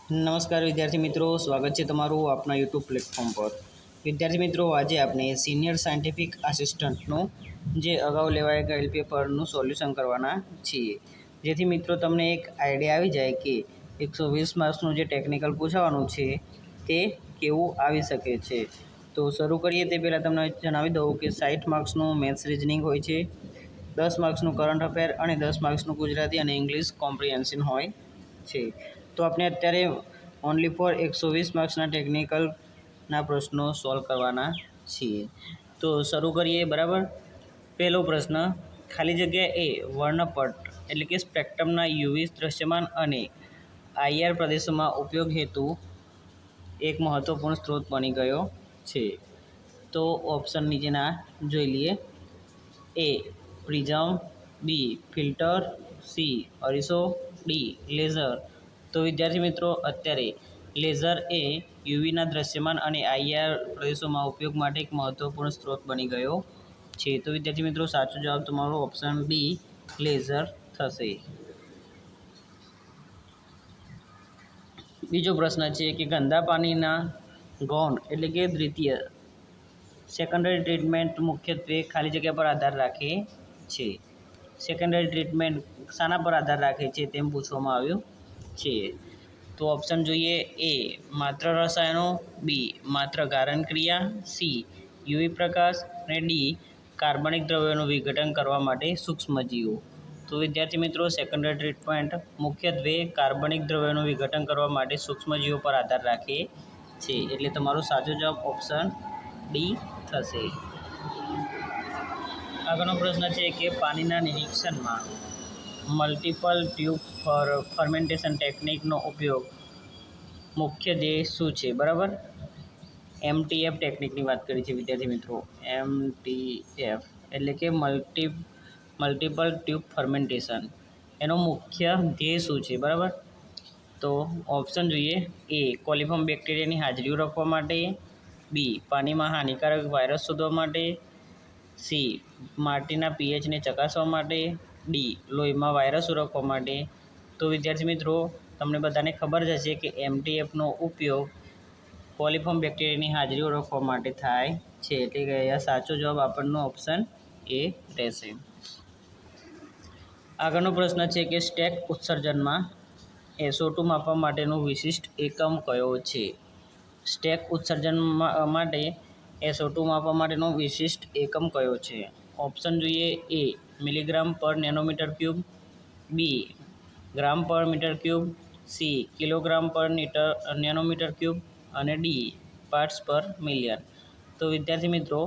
નમસ્કાર વિદ્યાર્થી મિત્રો, સ્વાગત છે તમારું આપણા યુટ્યુબ પ્લેટફોર્મ પર. વિદ્યાર્થી મિત્રો, આજે આપણે સિનિયર સાયન્ટિફિક આસિસ્ટન્ટનું જે અગાઉ લેવાય ગયેલ પેપરનું સોલ્યુશન કરવાના છીએ, જેથી મિત્રો તમને એક આઈડિયા આવી જાય કે 120 માર્ક્સનું જે ટેકનિકલ પૂછાવાનું છે તે કેવું આવી શકે છે. તો શરૂ કરીએ તે પહેલાં તમને જણાવી દઉં કે 60 માર્ક્સનું મેથ્સ રિઝનિંગ હોય છે, 10 માર્ક્સનું કરંટ અફેર અને 10 માર્ક્સનું ગુજરાતી અને ઇંગ્લિશ કોમ્પ્રિહેન્શન હોય છે. તો આપણે અત્યારે ઓનલી ફોર 120 માર્ક્સના ટેકનિકલના પ્રશ્નો સોલ્વ કરવાના છીએ. તો શરૂ કરીએ. બરાબર. પહેલો પ્રશ્ન, ખાલી જગ્યા એ વર્ણપટ એટલે કે સ્પેક્ટ્રમના યુવી દૃશ્યમાન અને આઈઆર પ્રદેશોમાં ઉપયોગ હેતુ એક મહત્વપૂર્ણ સ્ત્રોત બની ગયો છે. તો ઓપ્શન નીચેના જોઈ લઈએ. એ પ્રિઝમ, બી ફિલ્ટર, સી અરીસો, ડી લેઝર. તો વિદ્યાર્થી મિત્રો, અત્યારે લેઝર એ યુવીના દૃશ્યમાન અને આઈઆર પ્રદેશોમાં ઉપયોગ માટે એક મહત્વપૂર્ણ સ્ત્રોત બની ગયો છે. તો વિદ્યાર્થી મિત્રો, સાચો જવાબ તમારો ઓપ્શન ડી લેઝર થશે. બીજો પ્રશ્ન છે કે ગંદા પાણીના ગૌણ એટલે કે દ્વિતીય સેકન્ડરી ટ્રીટમેન્ટ મુખ્યત્વે ખાલી જગ્યા પર આધાર રાખે છે. સેકન્ડરી ટ્રીટમેન્ટ શાના પર આધાર રાખે છે તેમ પૂછવામાં આવ્યું છે. તો ઓપ્શન જોઈએ. એ માત્ર રસાયણો, બી માત્ર ગારણ ક્રિયા, સી યુવી પ્રકાશ અને ડી કાર્બનિક દ્રવ્યોનું વિઘટન કરવા માટે સૂક્ષ્મજીવો. તો વિદ્યાર્થી મિત્રો, સેકન્ડરી ટ્રીટમેન્ટ મુખ્યત્વે કાર્બનિક દ્રવ્યોનું વિઘટન કરવા માટે સૂક્ષ્મજીવો પર આધાર રાખે છે. એટલે તમારો સાચો જવાબ ઓપ્શન ડી થશે. આગળનો પ્રશ્ન છે કે પાણીના નિરીક્ષણમાં મલ્ટિપલ ટ્યુબ ફર્મેન્ટેશન ટેકનિકનો ઉપયોગ મુખ્ય ધ્યેય શું છે? બરાબર. MTF ટેકનિકની વાત કરી છે વિદ્યાર્થી મિત્રો. MTF એટલે કે મલ્ટિપલ ટ્યુબ ફર્મેન્ટેશન. એનો મુખ્ય ધ્યેય શું છે? બરાબર. તો ઓપ્શન જોઈએ. એ કોલિફોર્મ બેક્ટેરિયાની હાજરી ઓળખવા માટે, બી પાણીમાં હાનિકારક વાયરસ શોધવા માટે, સી માટીના પીએચને ચકાસવા માટે, ડી લોહીમાં વાયરસ ઓળખવા માટે. તો વિદ્યાર્થી મિત્રો, તમને બધાને ખબર જ હશે કે MTFનો ઉપયોગ કોલિફોર્મ બેક્ટેરિયાની હાજરી ઓળખવા માટે થાય છે. એટલે કે અહીંયા સાચો જવાબ આપણનો ઓપ્શન એ રહેશે. આગળનો પ્રશ્ન છે કે સ્ટેક ઉત્સર્જનમાં SO2 માપવા માટેનો વિશિષ્ટ એકમ કયો છે? સ્ટેક ઉત્સર્જન માટે SO2 માપવા માટેનો વિશિષ્ટ એકમ કયો છે? ઓપ્શન જોઈએ. એ મિલીગ્રામ પર નેનોમીટર ક્યુબ, બી ગ્રામ પર મીટર ક્યુબ, સી કિલોગ્રામ પર નેનોમીટર ક્યુબ અને ડી પાર્ટ્સ પર મિલિયન. તો વિદ્યાર્થી મિત્રો,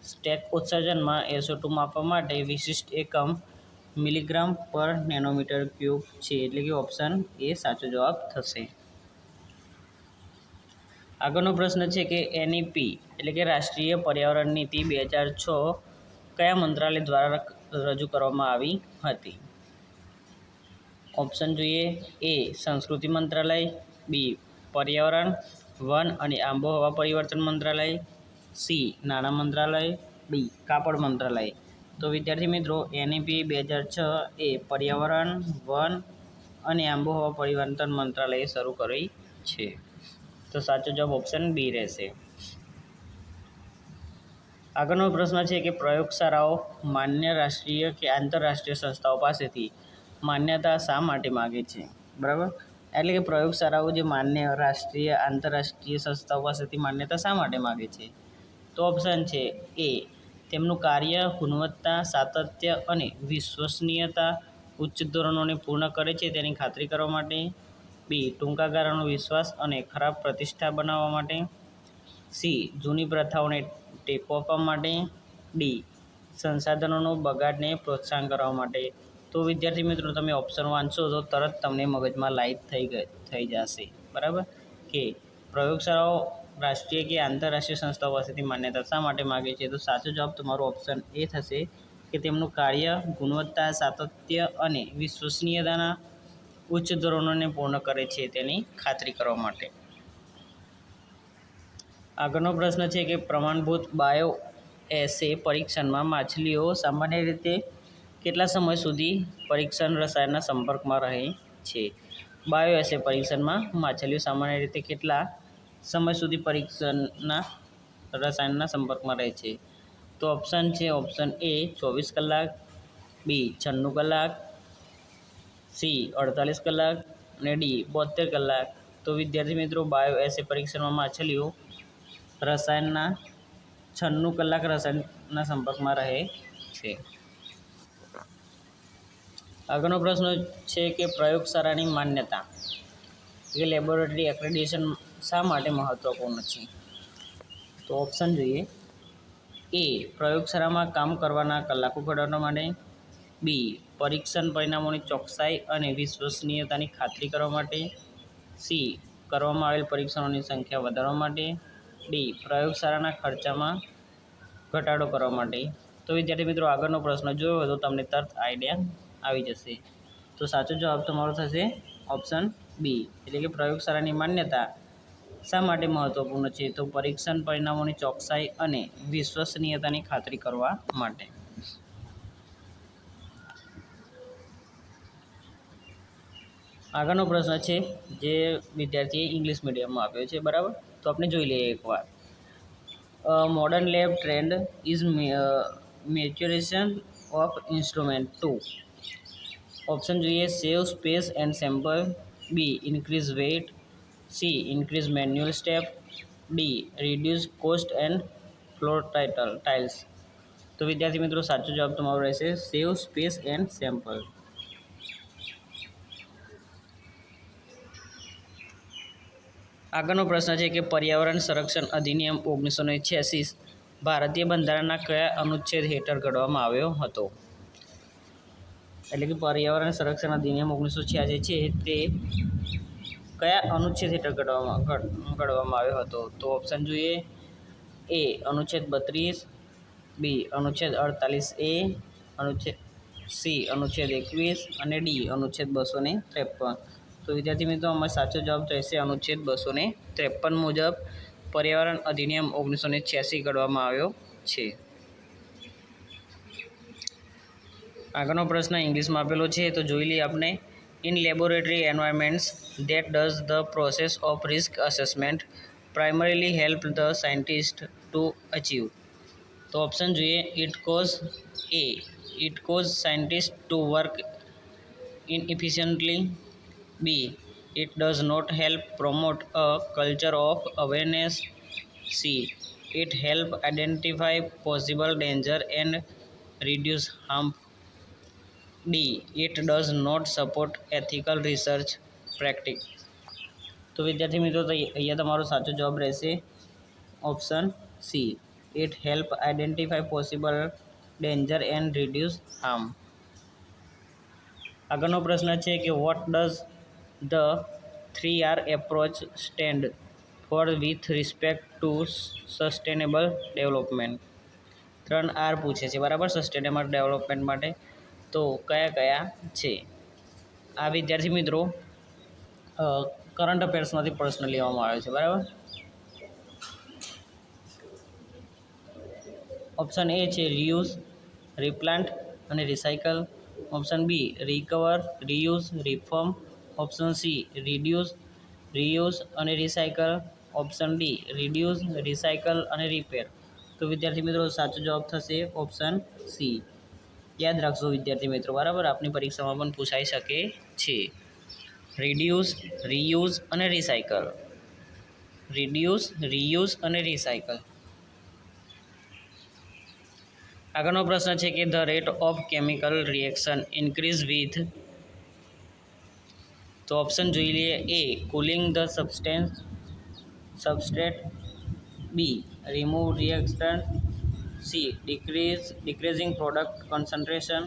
સ્ટેક ઉત્સર્જનમાં SO2 માપવા માટે વિશિષ્ટ એકમ મિલીગ્રામ પર નેનોમીટર ક્યુબ છે. એટલે કે ઓપ્શન એ સાચો જવાબ થશે. આગળનો પ્રશ્ન છે કે NEP એટલે કે રાષ્ટ્રીય પર્યાવરણ નીતિ 2006 કયા મંત્રાલય દ્વારા રજૂ કરવામાં આવી હતી? ઓપ્શન જોઈએ. એ સંસ્કૃતિ મંત્રાલય, બી પર્યાવરણ, વન અને આબોહવા પરિવર્તન મંત્રાલય, સી નાણાં મંત્રાલય, ડી કાપડ મંત્રાલય. તો વિદ્યાર્થી મિત્રો, NEP 2006 એ પર્યાવરણ, વન અને આબોહવા પરિવર્તન મંત્રાલયે શરૂ કરી છે. તો સાચો જવાબ ઓપ્શન બી રહેશે. આગળનો પ્રશ્ન છે કે પ્રયોગશાળાઓ માન્ય રાષ્ટ્રીય કે આંતરરાષ્ટ્રીય સંસ્થાઓ પાસેથી માન્યતા શા માટે માગે છે? બરાબર. એટલે કે પ્રયોગશાળાઓ જે માન્ય રાષ્ટ્રીય આંતરરાષ્ટ્રીય સંસ્થાઓ પાસેથી માન્યતા શા માટે માગે છે? તો ઓપ્શન છે. એ તેમનું કાર્ય ગુણવત્તા, સાતત્ય અને વિશ્વસનીયતા ઉચ્ચ ધોરણોને પૂર્ણ કરે છે તેની ખાતરી કરવા માટે, બી ટૂંકા ગાળાનો વિશ્વાસ અને ખરાબ પ્રતિષ્ઠા બનાવવા માટે, સી જૂની પ્રથાઓને ટેકો આપવા માટે, ડી સંસાધનોનો બગાડને પ્રોત્સાહન કરવા માટે. તો વિદ્યાર્થી મિત્રો, તમે ઓપ્શન વાંચશો તો તરત તમને મગજમાં લાઈટ થઈ જશે. બરાબર. કે પ્રયોગશાળાઓ રાષ્ટ્રીય કે આંતરરાષ્ટ્રીય સંસ્થાઓ પાસેથી માન્યતા શા માટે માગે છે? તો સાચો જવાબ તમારો ઓપ્શન એ થશે કે તેમનું કાર્ય ગુણવત્તા, સાતત્ય અને વિશ્વસનીયતાના ઉચ્ચ ધોરણોને પૂર્ણ કરે છે તેની ખાતરી કરવા માટે. આગળનો પ્રશ્ન છે કે પ્રમાણભૂત બાયોએસે પરીક્ષણમાં માછલીઓ સામાન્ય રીતે કેટલા સમય સુધી પરીક્ષણ રસાયણના સંપર્કમાં રહે છે? બાયોએસે પરીક્ષણમાં માછલીઓ સામાન્ય રીતે કેટલા સમય સુધી પરીક્ષણના રસાયણના સંપર્કમાં રહે છે? તો ઓપ્શન છે ઓપ્શન એ 24 કલાક, બી 96 કલાક, સી 48 કલાક અને ડી 72 કલાક. તો વિદ્યાર્થી મિત્રો, બાયોએસે પરીક્ષણમાં માછલીઓ રસાયણના 96 કલાક રસાયણના સંપર્કમાં રહે છે. આગળનો પ્રશ્ન છે કે પ્રયોગશાળાની માન્યતા કે લેબોરેટરી એક્રેડિટેશન શા માટે મહત્વપૂર્ણ છે? તો ઓપ્શન જોઈએ. એ પ્રયોગશાળામાં કામ કરવાના કલાકો ઘટાડવા માટે, બી પરીક્ષણ પરિણામોની ચોકસાઈ અને વિશ્વસનીયતાની ખાતરી કરવા માટે, સી કરવામાં આવેલ પરીક્ષણોની સંખ્યા વધારવા માટે, ડી પ્રયોગશાળાના ખર્ચમાં ઘટાડો કરવા માટે. તો વિદ્યાર્થી મિત્રો, આગળનો પ્રશ્ન જોયો તો તમને તરત આઈડિયા આવી જશે. તો સાચો જવાબ તમારો થશે ઓપ્શન બી, એટલે કે પ્રયોગશાળાની માન્યતા શા માટે મહત્વપૂર્ણ છે? તો પરીક્ષણ પરિણામોની ચોકસાઈ અને વિશ્વસનીયતાની ખાતરી કરવા માટે. આગળનો પ્રશ્ન છે જે વિદ્યાર્થીએ ઇંગ્લિશ મીડિયમમાં આપ્યો છે, બરાબર? તો આપણે જોઈ લઈએ એકવાર. Modern lab trend is maturation of instrument to. Option જોઈએ. Save space and sample, B increase weight, C increase manual step, D reduce cost and floor tiles. તો વિદ્યાર્થી મિત્રો, સાચો જવાબ તમારો રહેશે સેવ સ્પેસ એન્ડ સેમ્પલ. આગળનો પ્રશ્ન છે કે પર્યાવરણ સંરક્ષણ અધિનિયમ 1986 ભારતીય બંધારણના કયા અનુચ્છેદ હેઠળ ઘડવામાં આવ્યો હતો? એટલે કે પર્યાવરણ સંરક્ષણ અધિનિયમ 1986 છે તે કયા અનુચ્છેદ હેઠળ ઘડવામાં આવ્યો હતો? તો ઓપ્શન જોઈએ. એ અનુચ્છેદ 32, બી અનુચ્છેદ 48A, સી અનુચ્છેદ 21 અને ડી અનુચ્છેદ 253. તો વિદ્યાર્થી મિત્રો, આમાં સાચો જવાબ રહેશે અનુચ્છેદ 253 મુજબ પર્યાવરણ અધિનિયમ 1986 ઘડવામાં આવ્યો છે. આગળનો પ્રશ્ન ઇંગ્લિશમાં આપેલો છે, તો જોઈ લઈએ આપણે. In laboratory environments that does the process of risk assessment primarily help the scientist to achieve. તો ઓપ્શન જોઈએ. It cause scientist to work inefficiently, B it does not help promote a culture of awareness, C it help identify possible danger and reduce harm, D it does not support ethical research practice. તો વિદ્યાર્થી મિત્રો, અહીંયા તમારો સાચો જવાબ રહેશે option C, it help identify possible danger and reduce harm. આગળનો પ્રશ્ન છે કે what does the 3R approach stand four with respect to sustainable development? 3R પૂછે છે, બરાબર, સસ્ટેનેબલ ડેવલપમેન્ટ માટે. તો કયા કયા છે? આ વિદ્યાર્થી મિત્રો કરંટ અફેર્સમાંથી પ્રશ્ન લેવામાં આવ્યો છે, બરાબર. ઓપ્શન એ છે રીયુઝ, રીપ્લાન્ટ અને recycle. Option B recover, reuse, reform. Option C reduce, reuse અને recycle. Option D reduce, recycle અને રિપેર. તો વિદ્યાર્થી મિત્રો, સાચો જવાબ થશે ઓપ્શન સી. યાદ રાખજો વિદ્યાર્થી મિત્રો, બરાબર, આપની પરીક્ષામાં પણ પૂછાઈ શકે છે. રિડ્યુસ, રીયુઝ અને રિસાયકલ. રિડ્યુસ, રીયુઝ અને રિસાયકલ. આગળનો પ્રશ્ન છે કે the rate of chemical reaction increase with. તો ઓપ્શન જોઈ લઈએ. A cooling the substrate, B remove reactant, C decreasing product concentration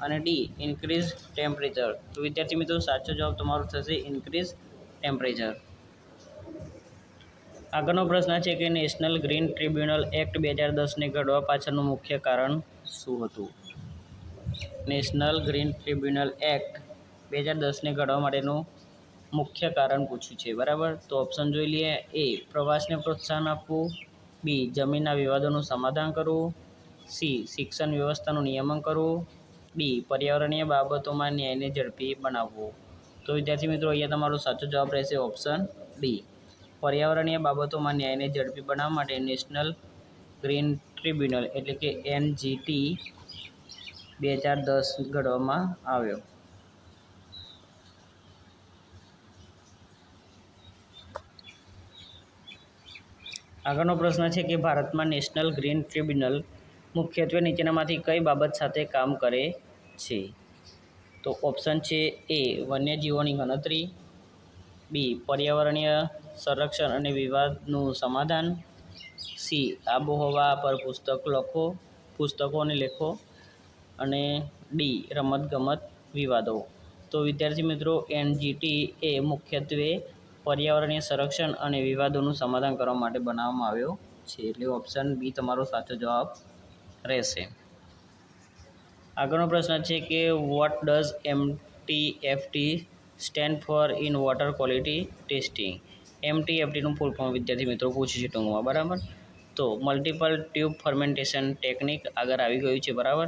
અને ડી ઇન્ક્રીઝ ટેમ્પરેચર. તો વિદ્યાર્થી મિત્રો, સાચો જવાબ તમારો થશે ઇન્ક્રીઝ ટેમ્પરેચર. આગળનો પ્રશ્ન છે કે નેશનલ ગ્રીન ટ્રિબ્યુનલ એક્ટ 2010ને ઘડવા પાછળનું મુખ્ય કારણ શું હતું? નેશનલ ગ્રીન ટ્રિબ્યુનલ એક્ટ 2010ને ઘડવા માટેનું મુખ્ય કારણ પૂછ્યું છે, બરાબર. તો ઓપ્શન જોઈ લઈએ. એ પ્રવાસને પ્રોત્સાહન આપવું, બી જમીનના વિવાદોનું સમાધાન કરવું, સી શિક્ષણ વ્યવસ્થાનું નિયમન કરવું, ડી પર્યાવરણીય બાબતોમાં ન્યાયને ઝડપી બનાવવું. તો વિદ્યાર્થી મિત્રો અહીંયા તમારો સાચો જવાબ રહેશે ઓપ્શન ડી. પર્યાવરણીય બાબતોમાં ન્યાયને ઝડપી બનાવવા માટે નેશનલ ગ્રીન ટ્રિબ્યુનલ એટલે કે NGT 2010 ઘડવામાં આવ્યો. આગળનો પ્રશ્ન છે કે ભારતમાં નેશનલ ગ્રીન ટ્રિબ્યુનલ મુખ્યત્વે નીચેનામાંથી કઈ બાબત સાથે કામ કરે છે? તો ઓપ્શન છે એ વન્યજીવોની ગણતરી, બી પર્યાવરણીય સંરક્ષણ અને વિવાદનું સમાધાન, સી આબોહવા પર પુસ્તકો અને લેખો, અને ડી રમતગમત વિવાદો. તો વિદ્યાર્થી મિત્રો NGT એ મુખ્યત્વે પર્યાવરણીય સંરક્ષણ અને વિવાદોનું સમાધાન કરવા માટે બનાવવામાં આવ્યો છે, એટલે ઓપ્શન બી તમારો સાચો જવાબ રહેશે. આગળનો પ્રશ્ન છે કે what does MTFT stand for in water quality testing? MTFTનું ફૂલ ફોર્મ વિદ્યાર્થી મિત્રો પૂછ્યું છે ટૂંકમાં, બરાબર. તો મલ્ટિપલ ટ્યુબ ફર્મેન્ટેશન ટેકનિક આગળ આવી ગયું છે, બરાબર.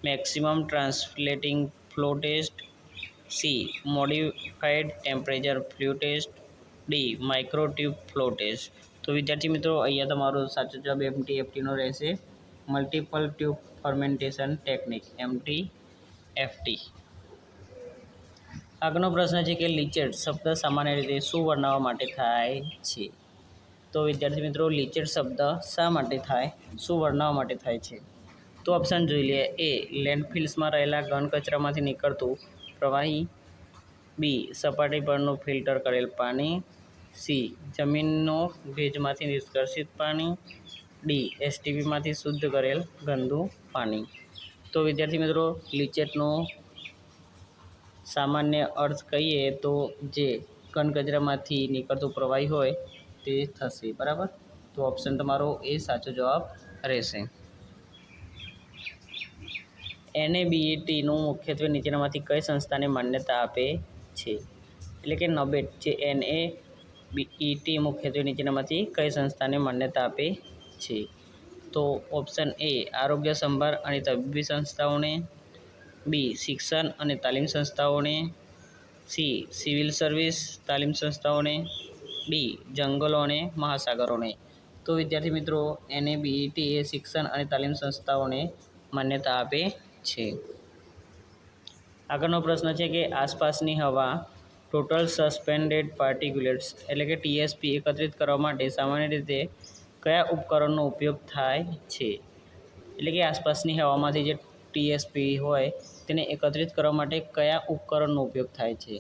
Maximum translating flow test, C modified temperature flow test, D micro tube flow test. તો વિદ્યાર્થી મિત્રો અહીંયા તમારો સાચો જવાબ MTFTનો રહેશે, multiple tube fermentation technique MTFT. આગળનો પ્રશ્ન છે કે લિચેટ શબ્દ સામાન્ય રીતે શું વર્ણવવા માટે થાય છે? તો વિદ્યાર્થી મિત્રો લિચેટ શબ્દ શા માટે થાય, શું વર્ણવવા માટે થાય છે? તો ઓપ્શન જોઈ લઈએ. એ લેન્ડફિલ્સમાં રહેલા ઘન કચરામાંથી નીકળતું પ્રવાહી, બી સપાટી પરનું ફિલ્ટર કરેલ પાણી, સી જમીનનો ભેજમાંથી નિષ્કર્ષિત પાણી, ડી STPમાંથી શુદ્ધ કરેલ ગંદુ પાણી. તો વિદ્યાર્થી મિત્રો લિચેટનો સામાન્ય અર્થ કહીએ તો જે ઘન કચરામાંથી નીકળતું પ્રવાહી હોય તે થશે, બરાબર. તો ઓપ્શન તમારો એ સાચો જવાબ રહેશે. NABETનું મુખ્યત્વે નીચેનામાંથી કઈ સંસ્થાને માન્યતા આપે છે? એટલે કે NABET જે NABET મુખ્યત્વે નીચેનામાંથી કઈ સંસ્થાને માન્યતા આપે છે? તો ઓપ્શન એ આરોગ્ય સંભાળ અને તબીબી સંસ્થાઓને, બી શિક્ષણ અને તાલીમ સંસ્થાઓને, સી સિવિલ સર્વિસ તાલીમ સંસ્થાઓને, ડી જંગલો અને મહાસાગરોને. તો વિદ્યાર્થી મિત્રો NABET એ શિક્ષણ અને તાલીમ સંસ્થાઓને માન્યતા આપે છે. આગળનો પ્રશ્ન છે કે આસપાસની હવા ટોટલ સસ્પેન્ડેડ પાર્ટિક્યુલેટ્સ એટલે કે TSP એકત્રિત કરવા માટે સામાન્ય રીતે કયા ઉપકરણનો ઉપયોગ થાય છે? એટલે કે આસપાસની હવામાંથી જે TSP હોય તેને એકત્રિત કરવા માટે કયા ઉપકરણનો ઉપયોગ થાય છે?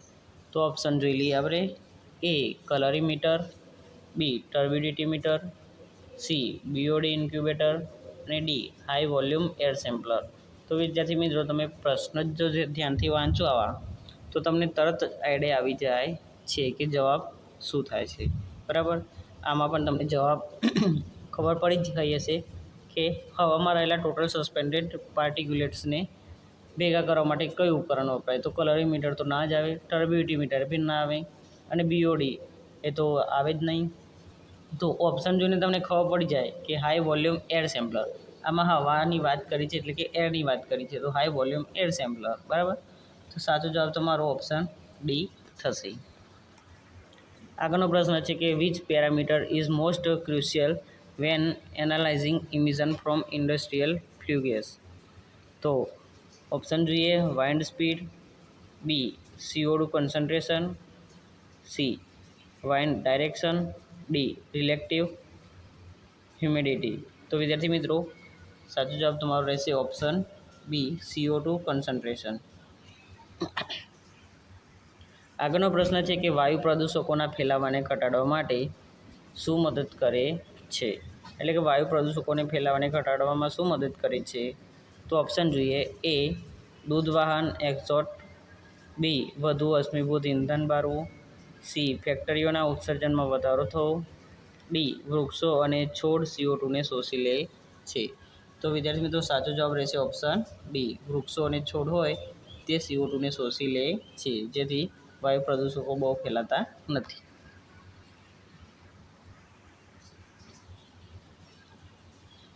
તો ઓપ્શન જોઈ લઈએ આપણે. એ કલરીમીટર, બી ટર્બિડિટી મીટર, સી BOD ઇન્ક્યુબેટર, અને ડી હાઈ વોલ્યુમ એર સેમ્પલર. તો વિદ્યાર્થી મિત્રો તમે પ્રશ્ન જો ધ્યાનથી વાંચો આવા તો તમને તરત આઈડિયા આવી જાય છે કે જવાબ શું થાય છે, બરાબર. આમાં પણ તમને જવાબ ખબર પડી જ ગઈ હશે કે હવામાં રહેલા ટોટલ સસ્પેન્ડેડ પાર્ટિક્યુલેટ્સને ભેગા કરવા માટે કયું ઉપકરણ વપરાય? તો કલરીમીટર તો ના જ આવે, ટર્બિડિટી મીટર બી ના આવે, અને BOD એ તો આવે જ નહીં. તો ઓપ્શન જોઈને તમને ખબર પડી જાય કે હાઈ વોલ્યુમ એર સેમ્પલર. આમાં હવાની વાત કરી છે એટલે કે એરની વાત કરી છે, તો હાઈ વોલ્યુમ એર સેમ્પલર, બરાબર. તો સાચો જવાબ તમારો ઓપ્શન ડી થશે. આગળનો પ્રશ્ન છે કે which parameter is most crucial when analyzing emission from industrial flue gas? તો ઓપ્શન જોઈએ. Wind speed, B CO2 concentration, C wind direction, D relative humidity. તો વિદ્યાર્થી મિત્રો સાચો જવાબ તમારો રહેશે ઓપ્શન બી CO2 કન્સન્ટ્રેશન. આગળનો પ્રશ્ન છે કે વાયુ પ્રદૂષકોના ફેલાવાને ઘટાડવા માટે શું મદદ કરે છે? એટલે કે વાયુ પ્રદૂષકોને ફેલાવાને ઘટાડવામાં શું મદદ કરે છે? તો ઓપ્શન જોઈએ. એ દૂધ વાહન એક્ઝોટ, બી વધુ અશ્મિભૂત ઇંધણ બાળવું, સી ફેક્ટરીઓના ઉત્સર્જનમાં વધારો થવો, ડી વૃક્ષો અને છોડ CO2 ને શોષી લે છે. તો વિદ્યાર્થી મિત્રો સાચો જવાબ રહેશે ઓપ્શન ડી. વૃક્ષો અને છોડ હોય તે CO2 ને શોષી લે છે, જેથી વાયુ પ્રદૂષકો બહુ ફેલાતા નથી.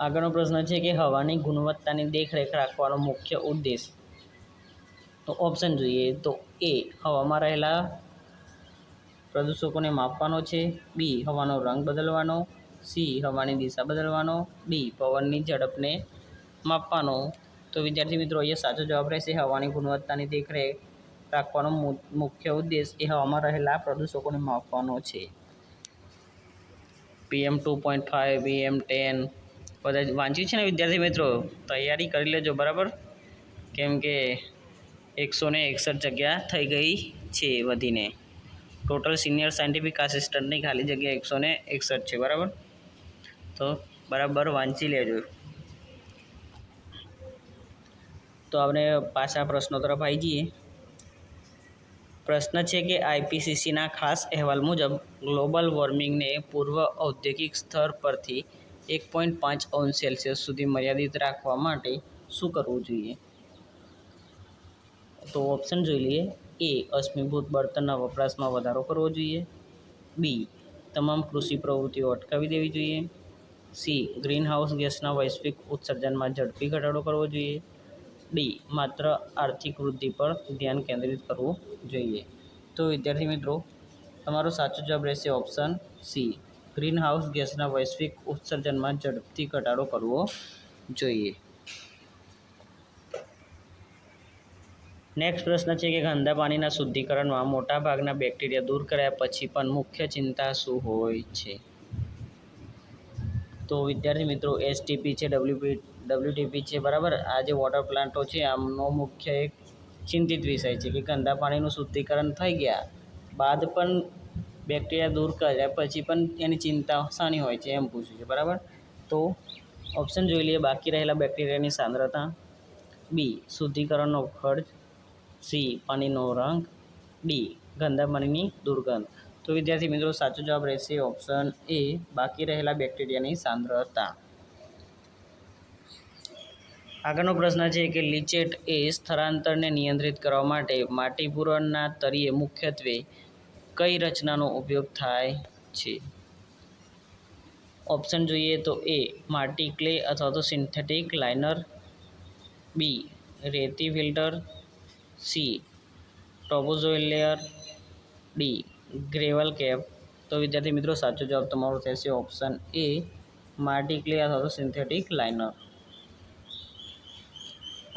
આગળનો પ્રશ્ન છે કે હવાની ગુણવત્તાની દેખરેખ રાખવાનો મુખ્ય ઉદ્દેશ? તો ઓપ્શન જોઈએ. તો એ હવામાં રહેલા પ્રદૂષકોને માપવાનો છે, બી હવાનો રંગ બદલવાનો, સી હવાની દિશા બદલવાનો, ડી પવનની ઝડપને માપવાનો. તો વિદ્યાર્થી મિત્રો અહીંયા સાચો જવાબ રહેશે હવાની ગુણવત્તાની દેખરેખ રાખવાનો મુખ્ય ઉદ્દેશ એ હવામાં રહેલા પ્રદૂષકોને માપવાનો છે. PM2.5, PM10 બધા વાંચ્યું છે ને વિદ્યાર્થી મિત્રો? તૈયારી કરી લેજો બરાબર, કેમ કે 161 જગ્યા થઈ ગઈ છે વધીને. ટોટલ સિનિયર સાયન્ટિફિક આસિસ્ટન્ટની ખાલી જગ્યા 161 છે બરાબર. તો બરાબર વાંચી લેજો. તો આપણે પાછા પ્રશ્નો તરફ આવી જઈએ. પ્રશ્ન છે કે આઈપીસીસીના ખાસ અહેવાલ મુજબ ગ્લોબલ વોર્મિંગને પૂર્વ ઔદ્યોગિક સ્તર પરથી 1.5 °C સુધી મર્યાદિત રાખવા માટે શું કરવું જોઈએ? તો ઓપ્શન જોઈ લઈએ. એ અશ્મિભૂત બળતણના વપરાશમાં વધારો કરવો જોઈએ, બી તમામ કૃષિ પ્રવૃત્તિઓ અટકાવી દેવી જોઈએ, સી ગ્રીનહાઉસ ગેસના વૈશ્વિક ઉત્સર્જનમાં ઝડપી ઘટાડો કરવો જોઈએ, ડી માત્ર આર્થિક વૃદ્ધિ પર ધ્યાન કેન્દ્રિત કરવું જોઈએ. તો વિદ્યાર્થી મિત્રો તમારો સાચો જવાબ રહેશે ઓપ્શન સી, ગ્રીનહાઉસ ગેસના વૈશ્વિક ઉત્સર્જનમાં ઝડપથી ઘટાડો કરવો જોઈએ. નેક્સ્ટ પ્રશ્ન છે કે ગંદા પાણીના શુદ્ધિકરણમાં મોટાભાગના બેક્ટેરિયા દૂર કર્યા પછી પણ મુખ્ય ચિંતા શું હોય છે? તો વિદ્યાર્થી મિત્રો એસટીપી છે, ડબ્લ્યુટીપી છે બરાબર. આ જે વોટર પ્લાન્ટો છે આમનો મુખ્ય એક ચિંતિત વિષય છે કે ગંદા પાણીનું શુદ્ધિકરણ થઈ ગયા બાદ પણ બેક્ટેરિયા દૂર કર્યા પછી પણ એની ચિંતા શાની હોય છે એમ પૂછ્યું છે બરાબર. તો ઓપ્શન જોઈ લઈએ. બાકી રહેલા બેક્ટેરિયાની સાંદ્રતા, બી શુદ્ધિકરણનો ખર્ચ, સી પાણીનો રંગ, ડી ગંદા પાણીની દુર્ગંધ. તો વિદ્યાર્થી મિત્રો સાચો જવાબ રહેશે ઓપ્શન એ, બાકી રહેલા બેક્ટેરિયાની સાંદ્રતા. આગળનો પ્રશ્ન છે કે લીચેટ એ સ્થળાંતરને નિયંત્રિત કરવા માટે માટીપૂરણના તળિયે મુખ્યત્વે કઈ રચનાનો ઉપયોગ થાય છે? ઓપ્શન જોઈએ તો એ માટી ક્લે અથવા તો સિન્થેટિક લાઇનર, બી રેતી filter, C topsoil layer, D gravel cap. તો વિદ્યાર્થી મિત્રો સાચો જવાબ તમારો થશે ઓપ્શન એ, માટી ક્લે અથવા તો સિન્થેટિક લાઇનર.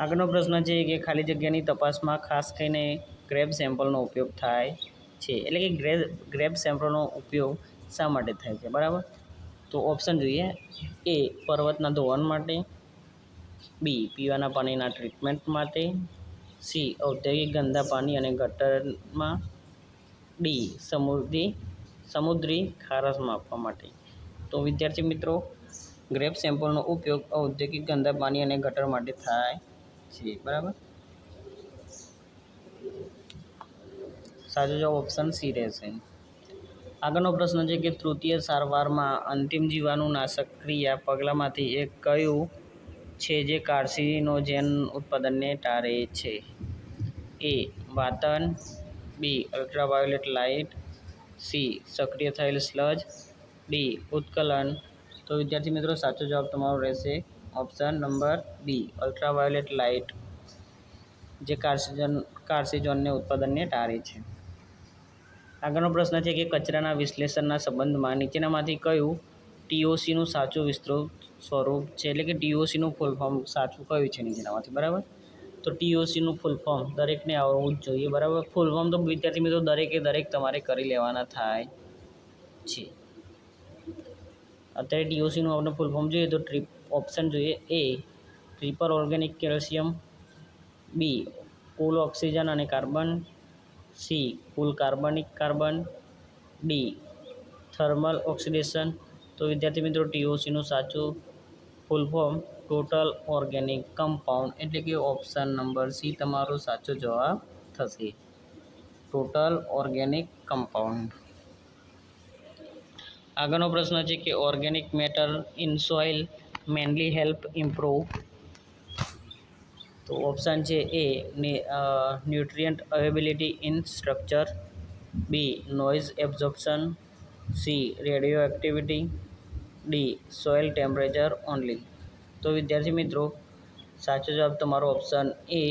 આગળનો પ્રશ્ન છે કે ખાલી જગ્યાની તપાસમાં ખાસ કરીને ગ્રેબ સેમ્પલનો ઉપયોગ થાય છે, એટલે કે ગ્રેબ સેમ્પલનો ઉપયોગ શા માટે થાય છે બરાબર. તો ઓપ્શન જોઈએ. એ પર્વતના ધોવાણ માટે, બી પીવાના પાણીના ટ્રીટમેન્ટ માટે, સી ઔદ્યોગિક ગંદા પાણી અને ગટરમાં, ડી સમુદ્રી ખારાશ માપવા માટે. તો વિદ્યાર્થી મિત્રો ગ્રેબ સેમ્પલનો ઉપયોગ ઔદ્યોગિક ગંદા પાણી અને ગટર માટે થાય છે બરાબર. સાચો જવાબ ઓપ્શન સી રહેશે. આગળનો પ્રશ્ન છે કે તૃતીય સારવારમાં અંતિમ જીવાણુનાશક ક્રિયા પગલાંમાંથી એક કયું છે જે કાર્સિનોજેન ઉત્પાદનને ટાળે છે? એ વાતન, બી અલ્ટ્રાવાયોલેટ લાઇટ, સી સક્રિય થયેલ સ્લજ, ડી ઉત્કલન. તો વિદ્યાર્થી મિત્રો સાચો જવાબ તમારો રહેશે option number B ultraviolet light, જે કાર્સિનોજનને ઉત્પાદનને ટાળે છે. આગળનો પ્રશ્ન છે કે કચરાના વિશ્લેષણના સંબંધમાં નીચેનામાંથી કયું ટીઓસીનું સાચું વિસ્તૃત સ્વરૂપ છે, એટલે કે ટીઓસીનું ફૂલ ફોર્મ સાચું કયું છે નીચેનામાંથી બરાબર. તો ટીઓસીનું ફૂલ ફોર્મ દરેકને આવડવું જ જોઈએ બરાબર. ફૂલ ફોર્મ તો વિદ્યાર્થી મિત્રો દરેક તમારે કરી લેવાના થાય છે. અત્યારે ટીઓસીનું આપણે ફૂલ ફોર્મ જોઈએ તો ઓપ્શન જોઈએ. એ ટ્રિપલ ઓર્ગેનિક કેલ્શિયમ, બી કુલ ઓક્સિજન અને કાર્બન, સી કુલ કાર્બનિક કાર્બન, ડી થર્મલ ઓક્સિડેશન. તો વિદ્યાર્થી મિત્રો ટીઓસીનું સાચું full form total organic compound, એટલે કે ઓપ્શન નંબર સી તમારો સાચો જવાબ થશે, ટોટલ ઓર્ગેનિક કમ્પાઉન્ડ. આગળનો પ્રશ્ન છે કે organic matter in soil mainly help improve. તો ઓપ્શન છે. A nutrient availability in structure, B noise absorption, C radio activity, D soil temperature only. તો વિદ્યાર્થી મિત્રો સાચો જવાબ તમારો option A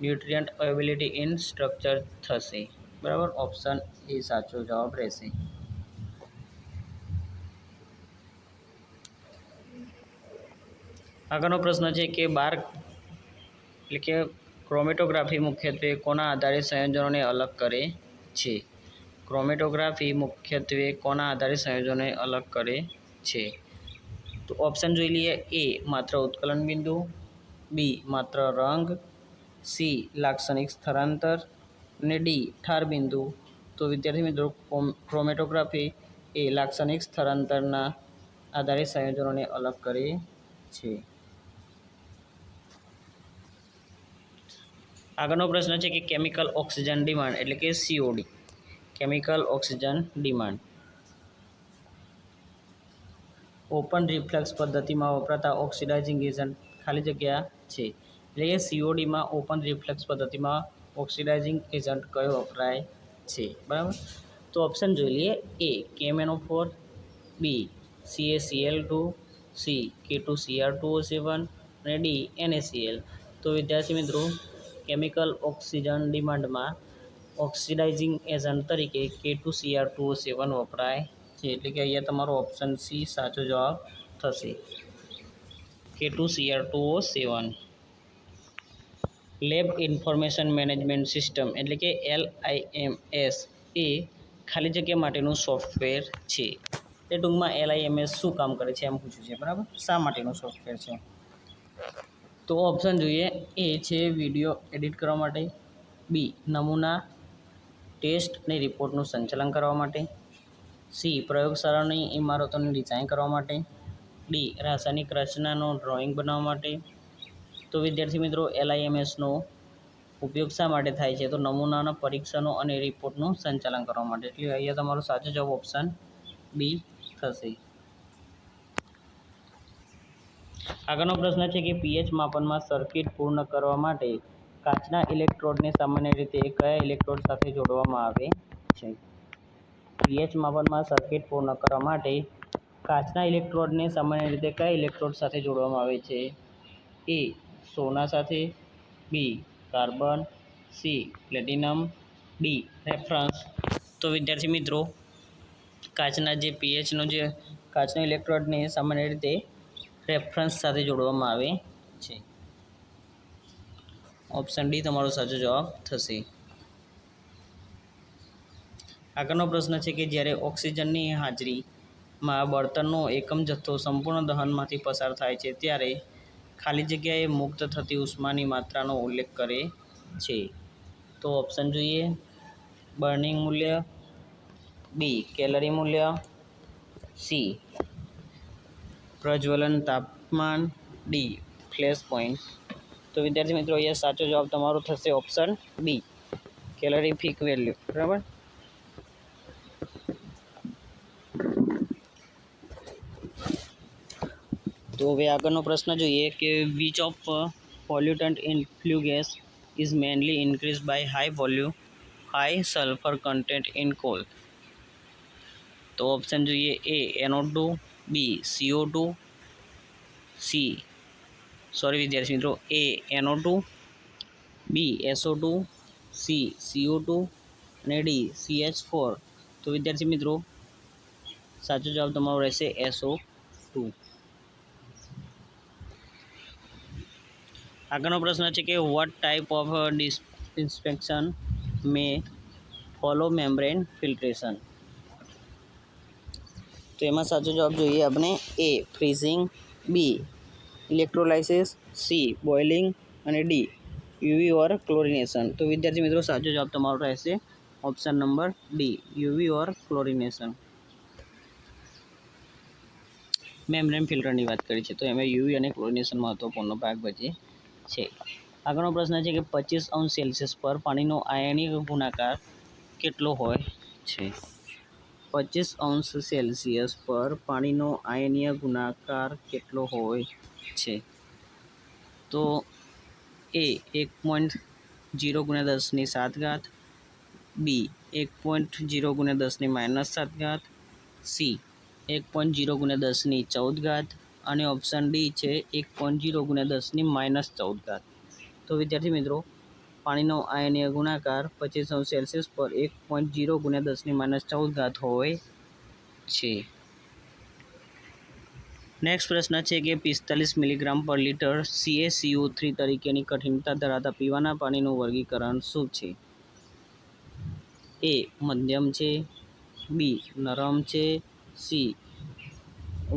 nutrient availability in structure થશે, બરાબર. ઓપ્શન એ સાચો જવાબ રહેશે. આગળનો પ્રશ્ન છે કે બાર એટલે કે ક્રોમેટોગ્રાફી મુખ્યત્વે કોના આધારે સંયોજનોને અલગ કરે છે? ક્રોમેટોગ્રાફી મુખ્યત્વે કોના આધારે સંયોજનોને અલગ કરે છે? તો ઓપ્શન જોઈ લઈએ. એ માત્ર ઉત્કલન બિંદુ, બી માત્ર રંગ, સી લાક્ષણિક સ્થળાંતર અને ડી ઠાર બિંદુ. તો વિદ્યાર્થી મિત્રો ક્રોમેટોગ્રાફી એ લાક્ષણિક સ્થળાંતરના આધારે સંયોજનોને અલગ કરે છે. આગળનો પ્રશ્ન છે કે કેમિકલ ઓક્સિજન ડિમાન્ડ એટલે કે COD, chemical oxygen demand open reflex પદ્ધતિમાં વપરાતા ઓક્સિડાઇઝિંગ એજન્ટ ખાલી જગ્યા છે. એટલે કે CODમાં ઓપન રિફ્લેક્સ પદ્ધતિમાં ઓક્સિડાઇઝિંગ એજન્ટ કયો વપરાય છે? બરાબર. તો ઓપ્શન જોઈ લઈએ. એ KMnO4, બી CaCl2, સી K2Cr2O7 અને ડી NaCl. તો વિદ્યાર્થી મિત્રો કેમિકલ ઓક્સિજન ડિમાન્ડમાં ઓક્સિડાઇઝિંગ એજન્ટ તરીકે K2Cr2O7 વપરાય છે. એટલે કે અહીંયા તમારો ઓપ્શન સી સાચો જવાબ થશે, K2Cr2O7. Lab information management system એટલે કે LIMS એ ખાલી જગ્યા માટેનું સોફ્ટવેર છે. એ ટૂંકમાં LIMS શું કામ કરે છે એમ પૂછ્યું છે, બરાબર. શા માટેનું સોફ્ટવેર છે? તો ઓપ્શન જોઈએ. એ છે વિડીયો એડિટ કરવા માટે, બી નમૂના ટેસ્ટ અને રિપોર્ટનું સંચાલન કરવા માટે, સી પ્રયોગશાળાની ઇમારતોની ડિઝાઇન કરવા માટે, ડી રાસાયણિક રચનાનો ડ્રોઈંગ બનાવવા માટે. તો વિદ્યાર્થી મિત્રો LIMSનો ઉપયોગ શા માટે થાય છે? તો નમૂનાના પરીક્ષણો અને રિપોર્ટનું સંચાલન કરવા માટે. એટલે અહીંયા તમારો સાચો જવાબ ઓપ્શન બી થશે. આગળનો પ્રશ્ન છે કે pH માપનમાં સર્કિટ પૂર્ણ કરવા માટે કાચના ઇલેક્ટ્રોડને સામાન્ય રીતે કયા ઇલેક્ટ્રોડ સાથે જોડવામાં આવે છે? pH માપનમાં સર્કિટ પૂર્ણ કરવા માટે કાચના ઇલેક્ટ્રોડને સામાન્ય રીતે કયા ઇલેક્ટ્રોડ સાથે જોડવામાં આવે છે? એ સોના સાથે, B carbon, C platinum, D reference. તો વિદ્યાર્થી મિત્રો કાચના જે pHનો જે કાચના ઇલેક્ટ્રોડને સામાન્ય રીતે રેફરન્સ સાથે જોડવામાં આવે છે. ઓપ્શન ડી તમારો સાચો જવાબ થશે. આગળનો પ્રશ્ન છે કે જ્યારે ઓક્સિજનની હાજરીમાં બળતણનો એકમ જથ્થો સંપૂર્ણ દહનમાંથી પસાર થાય છે ત્યારે ખાલી જગ્યાએ મુક્ત થતી ઉષ્માની માત્રાનો ઉલ્લેખ કરે છે. તો ઓપ્શન જોઈએ. બર્નિંગ મૂલ્ય, બી કેલરી મૂલ્ય, સી પ્રજ્વલન તાપમાન, ડી ફ્લેશ પોઈન્ટ. તો વિદ્યાર્થી મિત્રો અહીંયા સાચો જવાબ તમારો થશે ઓપ્શન બી કેલરીફિક વેલ્યુ, બરાબર. તો હવે આગળનો પ્રશ્ન જોઈએ કે which of pollutant in flue gas is mainly increase by high sulphur content in coal. તો ઓપ્શન જોઈએ. એ NO2, બી CO2, વિદ્યાર્થી મિત્રો એ NO2, બી SO2, સી CO2 અને ડી CH4. તો વિદ્યાર્થી મિત્રો સાચો જવાબ તમારો રહેશે SO2. આગળનો પ્રશ્ન છે કે what type of disinfection may follow membrane filtration. તો એમાં સાચો જવાબ જોઈએ આપણે. A freezing, B electrolysis, C boiling અને ડી યુવી ઓર ક્લોરિનેશન. તો વિદ્યાર્થી મિત્રો સાચો જવાબ તમારો રહેશે option number D UV or chlorination. Membrane ફિલ્ટરની વાત કરી છે તો એમાં યુવી અને ક્લોરિનેશન મહત્વપૂર્ણ ભાગ ભજવે છે. આગળનો પ્રશ્ન છે કે 25°C પર પાણીનો આયનિક ગુણાકાર કેટલો હોય છે? 25°C પર પાણીનો આયનીય ગુણાકાર કેટલો હોય છે? તો એ 1.0 × 10⁷, બી 1.0 × 10⁻⁷, સી 1.0 × 10⁻14 અને ઓપ્શન ડી છે 1.0 × 10⁻14. તો વિદ્યાર્થી મિત્રો પાણીનો આયનીય ગુણાકાર 25°C પર 1.0 × 10⁻14 હોય છે. નેક્સ્ટ પ્રશ્ન છે કે 45 મિલીગ્રામ પર લીટર CaCO3 તરીકેની કઠિનતા ધરાવતા પીવાના પાણીનું વર્ગીકરણ શું છે? A મધ્યમ છે, B નરમ છે, C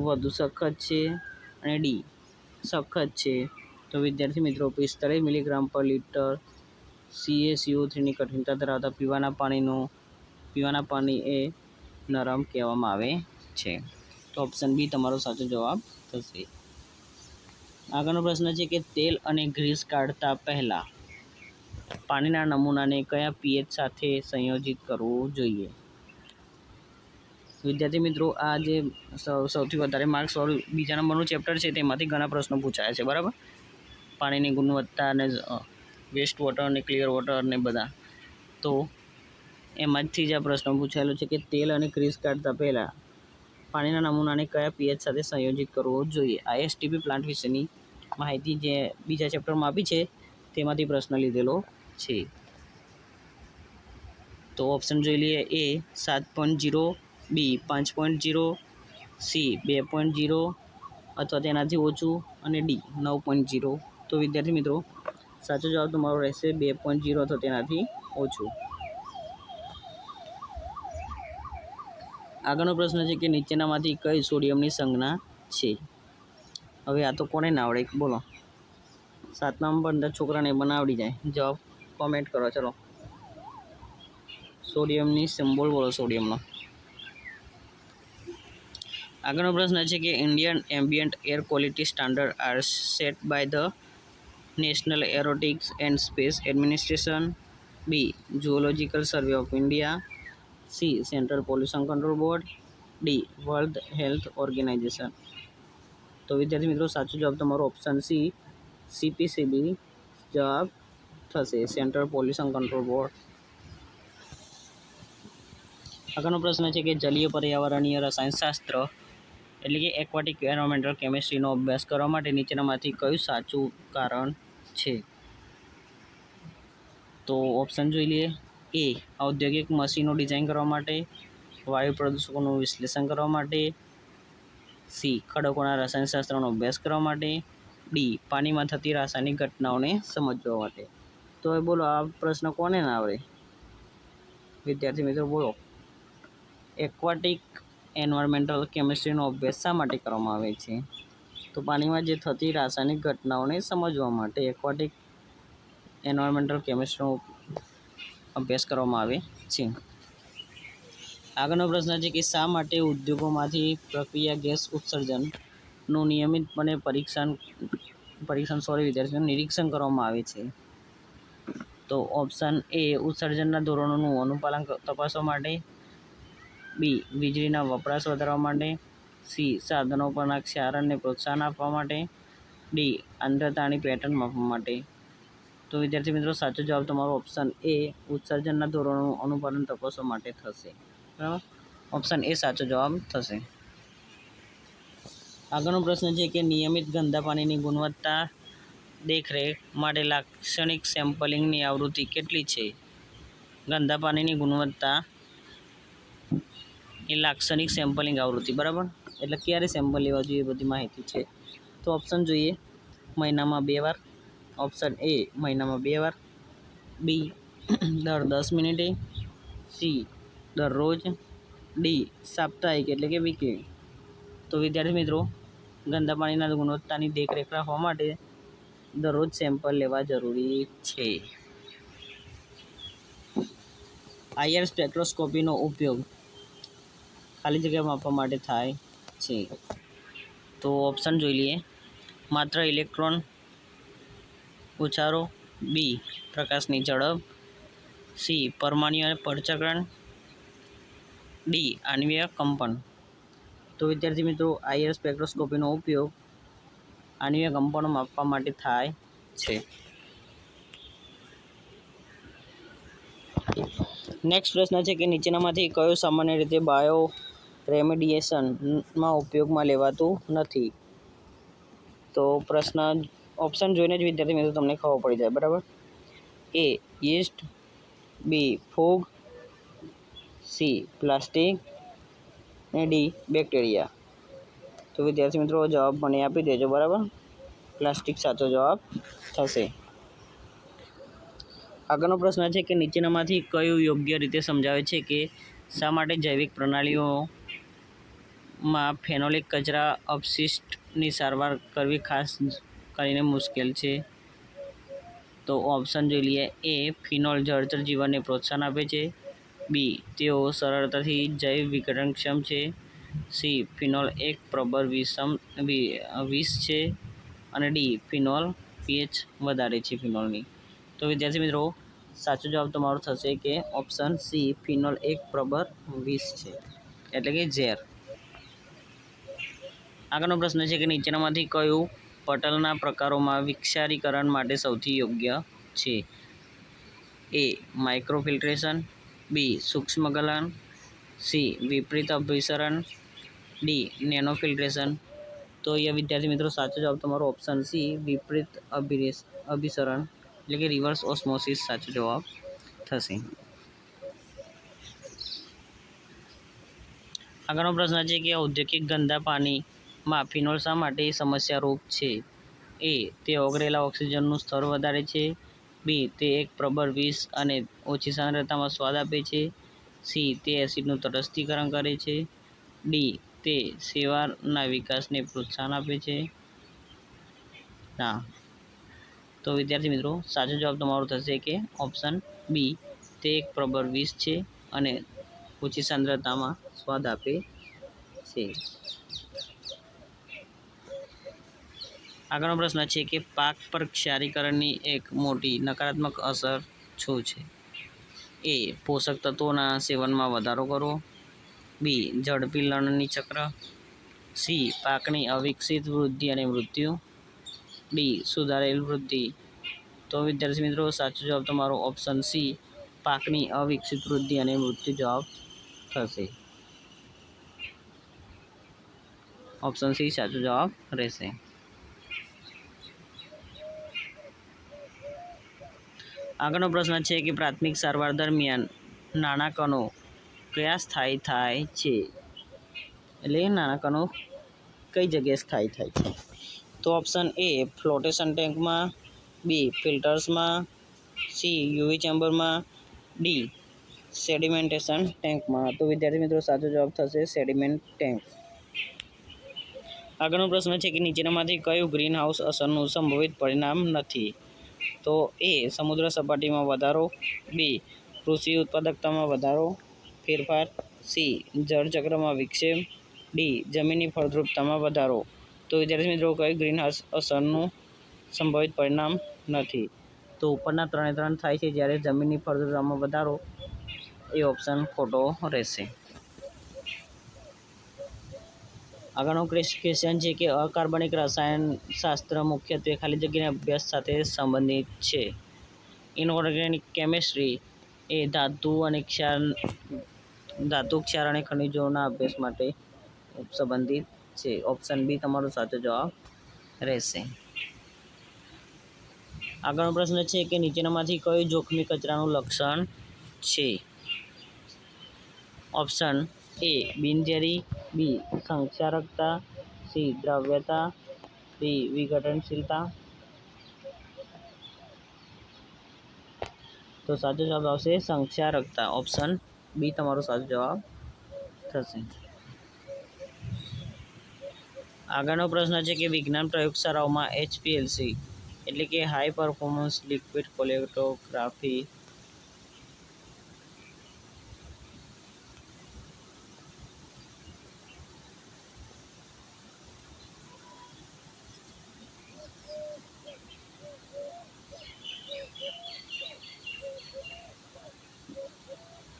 વધુ સખત છે અને D સખત છે. તો વિદ્યાર્થી મિત્રો 45 મિલીગ્રામ પર લીટર CaCO3ની કઠિનતા ધરાવતા પીવાના પાણી એ નરમ કહેવામાં આવે છે. તો ઓપ્શન બી તમારો સાચો જવાબ થશે. આગળનો પ્રશ્ન છે કે તેલ અને ગ્રીસ કાઢતા પહેલાં પાણીના નમૂનાને કયા pH સાથે સંયોજિત કરવું જોઈએ? વિદ્યાર્થી મિત્રો, આ જે સૌથી વધારે માર્ક્સવાળું બીજા નંબરનું ચેપ્ટર છે તેમાંથી ઘણા પ્રશ્નો પૂછાયા છે, બરાબર. પાણીની ગુણવત્તા અને વેસ્ટ વોટર અને ક્લિયર વોટર ને બધા, તો એમાંથી જ આ પ્રશ્ન પૂછાયેલો છે કે તેલ અને ગ્રીસ કાઢતા પહેલાં પાણીના નમૂનાને કયા pH સાથે સંયોજિત કરવો જોઈએ. ISTP પ્લાન્ટ વિશેની માહિતી જે બીજા ચેપ્ટરમાં આપી છે તેમાંથી પ્રશ્ન લીધેલો છે. તો ઓપ્શન જોઈ લઈએ. A 7.0, B 5.0, C 2.0 અથવા તેનાથી ઓછું અને D 9.0. તો વિદ્યાર્થી મિત્રો સાચો જવાબ તમારો રહેશે 2.0 અથવા તેનાથી ઓછું. આગળનો પ્રશ્ન છે કે નીચેનામાંથી કઈ સોડિયમની સંજ્ઞા છે? હવે આ તો કોને ના આવડે બોલો. 7મા ભણતા છોકરાને પણ આવડી જાય. જવાબ કોમેન્ટ કરો. ચલો, સોડિયમની સિમ્બોલ બોલો સોડિયમનો. આગળનો પ્રશ્ન છે કે Indian ambient air quality standard are set by the national aeronautics and space administration, B zoological survey of India, C central pollution control board, D world health organisation. તો વિદ્યાર્થી મિત્રો સાચો જવાબ તમારો ઓપ્શન C CPCB જવાબ થશે, central pollution control board. આગળનો પ્રશ્ન છે કે જલીય પર્યાવરણીય રસાયણશાસ્ત્ર એટલે કે એક્વાટિક એન્વાયરમેન્ટલ કેમિસ્ટ્રીનો અભ્યાસ કરવા માટે નીચેનામાંથી કયું સાચું કારણ છે? તો ઓપ્શન જોઈ લઈએ. A ઔદ્યોગિક મશીનો ડિઝાઇન કરવા માટે, વાયુ પ્રદૂષકોનું વિશ્લેષણ કરવા માટે, C ખડકોના રસાયણશાસ્ત્રનો અભ્યાસ કરવા માટે, D પાણીમાં થતી રાસાયણિક ઘટનાઓને સમજવા માટે. તો હવે બોલો, આ પ્રશ્ન કોને ના આવડે? વિદ્યાર્થી મિત્રો બોલો. એક્વાટિક એન્વાયરમેન્ટલ કેમિસ્ટ્રીનો અભ્યાસ શા માટે કરવામાં આવે છે? તો પાણીમાં જે થતી રાસાયણિક ઘટનાઓને સમજવા માટે એક્વાટિક એન્વાયરમેન્ટલ કેમિસ્ટ્રીનો અભ્યાસ કરવામાં આવે છે. આગળનો પ્રશ્ન છે કે શા માટે ઉદ્યોગોમાંથી પ્રક્રિયા ગેસ ઉત્સર્જનનું નિયમિતપણે નિરીક્ષણ કરવામાં આવે છે? તો ઓપ્શન A ઉત્સર્જનના ધોરણોનું અનુપાલન તપાસવા માટે, B વીજળીના વપરાશ વધારવા માટે, C સાધનો પરના ક્ષારને પ્રોત્સાહન આપવા માટે, D આર્દ્રતાની પેટર્ન માપવા માટે. તો વિદ્યાર્થી મિત્રો સાચો જવાબ તમારો ઓપ્શન A ઉત્સર્જનના ધોરણોનું અનુપાલન તપાસવા માટે થશે, બરાબર. ઓપ્શન A સાચો જવાબ થશે. આગળનો પ્રશ્ન છે કે નિયમિત ગંદા પાણીની ગુણવત્તા દેખરેખ માટે લાક્ષણિક સેમ્પલિંગની આવૃત્તિ કેટલી છે? ગંદા પાણીની ગુણવત્તા એ લાક્ષણિક સેમ્પલિંગ આવૃત્તિ, બરાબર. એટલે ક્યારે સેમ્પલ લેવા જોઈએ બધી માહિતી છે. તો ઓપ્શન જોઈએ. મહિનામાં 2 વાર, ઓપ્શન A મહિનામાં 2 વાર, B દર 10 મિનિટે, C દરરોજ, D સાપ્તાહિક એટલે કે વીકલી. તો વિદ્યાર્થી મિત્રો ગંદા પાણીના ગુણવત્તાની દેખરેખ રાખવા માટે દરરોજ સેમ્પલ લેવા જરૂરી છે. IR સ્પેક્ટ્રોસ્કોપીનો ઉપયોગ ખાલી જગ્યા માપવા માટે થાય છે? તો ઓપ્શન જોઈ લઈએ. માત્ર ઇલેક્ટ્રોન ઉછાળો, B પ્રકાશની ઝડપ, C પરમાણ્વીય પળચક્રણ, D આણ્વીય કંપન. તો વિદ્યાર્થી મિત્રો IR સ્પેક્ટ્રોસ્કોપીનો ઉપયોગ આણ્વીય કંપનો માપવા માટે થાય છે. નેક્સ્ટ પ્રશ્ન છે કે નીચેનામાંથી કયો સામાન્ય રીતે બાયો રેમેડિયેશનમાં ઉપયોગમાં લેવાતું નથી? તો પ્રશ્ન ઓપ્શન જોઈને જ વિદ્યાર્થી મિત્રો તમને ખબર પડી જાય, બરાબર. એ યીસ્ટ, બી ફૂગ, સી પ્લાસ્ટિક અને ડી બેક્ટેરિયા. તો વિદ્યાર્થી મિત્રો જવાબ મને આપી દેજો. બરાબર, પ્લાસ્ટિક સાચો જવાબ થશે. આગળનો પ્રશ્ન છે કે નીચેનામાંથી કયું યોગ્ય રીતે સમજાવે છે કે શા માટે જૈવિક પ્રણાલીઓમાં ફેનોલિક કચરા અવશિષ્ટની સારવાર કરવી ખાસ કરીને મુશ્કેલ છે? તો ઓપ્શન જોઈ લઈએ. એ ફિનોલ જળચર જીવનને પ્રોત્સાહન આપે છે. બી તેઓ સરળતાથી જૈવ વિઘટનક્ષમ છે. સી ફિનોલ એક પ્રબળ વિષ છે. અને ડી ફિનોલ પીએચ વધારે છે ફિનોલની. તો વિદ્યાર્થી મિત્રો સાચો જવાબ તમારો થશે કે ઓપ્શન સી ફિનોલ એક પ્રબળ વિષ છે, એટલે કે ઝેર. આગળનો પ્રશ્ન છે કે નીચેનામાંથી કયું પટલના પ્રકારોમાં વિક્ષારીકરણ માટે સૌથી યોગ્ય છે? એ માઇક્રોફિલ્ટ્રેશન, બી સૂક્ષ્મ ગલન, સી વિપરીત અભિસરણ, ડી નેનો ફિલ્ટ્રેશન. તો અહીંયા વિદ્યાર્થી મિત્રો સાચો જવાબ તમારો ઓપ્શન સી વિપરીત અભિસરણ એટલે કે રિવર્સ ઓસ્મોસિસ સાચો જવાબ થશે. આગળનો પ્રશ્ન છે કે ઔદ્યોગિક ગંદા પાણીમાં ફિનોલ શા માટે સમસ્યારૂપ છે? એ તે ઓગળેલા ઓક્સિજનનું સ્તર વધારે છે. બી તે એક પ્રબળ વિષ અને ઓછી સાંદ્રતામાં સ્વાદ આપે છે. સી તે એસિડનું તટસ્થીકરણ કરે છે. ડી તે શેવાળના વિકાસને પ્રોત્સાહન આપે છે. ના. તો વિદ્યાર્થી મિત્રો સાચો જવાબ તમારો થશે કે ઓપ્શન બી તે એક પ્રબળ વિષ છે અને ઓછી સાંદ્રતામાં સ્વાદ આપે છે. આગળનો પ્રશ્ન છે કે પાક પર ક્ષારીકરણની એક મોટી નકારાત્મક અસર શું છે? એ પોષક તત્વોના સેવનમાં વધારો કરવો, બી ઝડપી લણણી ચક્ર, સી પાકની અવિકસિત વૃદ્ધિ અને મૃત્યુ, ડી સુધારેલ વૃદ્ધિ. તો વિદ્યાર્થી મિત્રો સાચો જવાબ તમારો ઓપ્શન સી પાકની અવિકસિત વૃદ્ધિ અને મૃત્યુ જવાબ થશે. ઓપ્શન સી સાચો જવાબ રહેશે. આગળનો પ્રશ્ન છે કે પ્રાથમિક સારવાર દરમિયાન નાના કણો કયા સ્થાયી થાય છે? એટલે નાના કણો કઈ જગ્યાએ સ્થાયી થાય છે? તો ઓપ્શન એ ફ્લોટેશન ટેન્કમાં, બી ફિલ્ટર્સમાં, સી યુવી ચેમ્બરમાં, ડી સેડિમેન્ટેશન ટેન્કમાં. તો વિદ્યાર્થી મિત્રો સાચો જવાબ થશે સેડિમેન્ટ ટેન્ક. આગળનો પ્રશ્ન છે કે નીચેનામાંથી કયું ગ્રીન હાઉસ અસરનું સંભવિત પરિણામ નથી? તો એ સમુદ્ર સપાટીમાં વધારો, બી કૃષિ ઉત્પાદકતામાં વધારો ફેરફાર, સી જળચક્રમાં વિક્ષેપ, ડી જમીનની ફળદ્રુપતામાં વધારો. તો વિદ્યાર્થી મિત્રો કયું ગ્રીન હાઉસ અસરનું સંભવિત પરિણામ નથી? તો ઉપરના ત્રણે ત્રણ થાય છે જ્યારે જમીનની ફળદ્રુપતામાં વધારો એ ઓપ્શન ખોટો રહેશે. આગળનો ક્વેશ્ચન છે કે અકાર્બનિક રસાયણશાસ્ત્ર મુખ્યત્વે ખાલી જગ્યાના અભ્યાસ સાથે સંબંધિત છે. ઇનઓર્ગેનિક કેમિસ્ટ્રી એ ધાતુ, ક્ષાર અને ખનિજોના અભ્યાસ માટે સંબંધિત છે. ઓપ્શન બી તમારો સાચો જવાબ રહેશે. આગળનો પ્રશ્ન છે કે નીચેનામાંથી કયું જોખમી કચરાનું લક્ષણ છે? ઓપ્શન એ બિનઝેરી, બી સંક્ષારકતા, સી દ્રવ્યતા, ડી વિઘટનશીલતા. તો સાચો જવાબ આવશે સંક્ષારકતા. ઓપ્શન બી તમારો સાચો જવાબ થશે. આગળનો પ્રશ્ન છે કે વિજ્ઞાન પ્રયોગશાળાઓમાં HPLC એટલે કે હાઈ પરફોર્મન્સ લિક્વિડ ક્રોમેટોગ્રાફી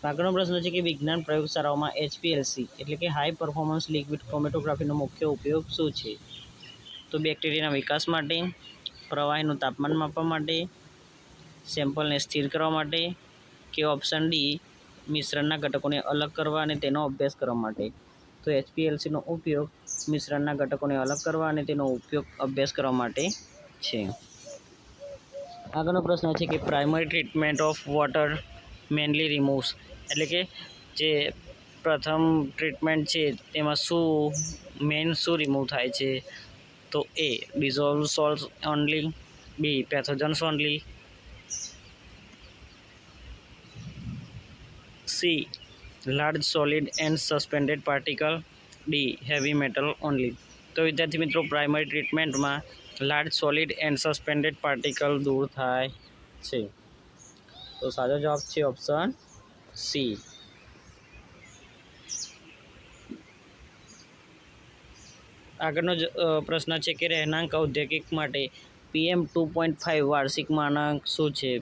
આગળનો પ્રશ્ન છે કે વિજ્ઞાન પ્રયોગશાળાઓમાં HPLC એટલે કે હાઈ પરફોર્મન્સ લિક્વિડ ક્રોમેટોગ્રાફીનો મુખ્ય ઉપયોગ શું છે? તો બેક્ટેરિયાના વિકાસ માટે, પ્રવાહીનું તાપમાન માપવા માટે, સેમ્પલને સ્થિર કરવા માટે, કે ઓપ્શન ડી મિશ્રણના ઘટકોને અલગ કરવા અને તેનો અભ્યાસ કરવા માટે. તો HPLCનો ઉપયોગ મિશ્રણના ઘટકોને અલગ કરવા અને તેનો અભ્યાસ કરવા માટે છે. આગળનો પ્રશ્ન છે કે primary treatment of water mainly રિમૂવ્સ, એટલે કે જે પ્રથમ ટ્રીટમેન્ટ છે તેમાં શું રિમૂવ થાય છે? તો A dissolve salt only, B pathogens only, C large solid and suspended particle, D heavy metal only. તો વિદ્યાર્થી મિત્રો, પ્રાઇમરી ટ્રીટમેન્ટમાં large solid and suspended particle દૂર થાય છે. તો સાચો જવાબ છે ઓપ્શન સી. આગળનો પ્રશ્ન છે કે રહેણાંક ઔદ્યોગિક માટે PM 2.5 વાર્ષિક માનક શું છે?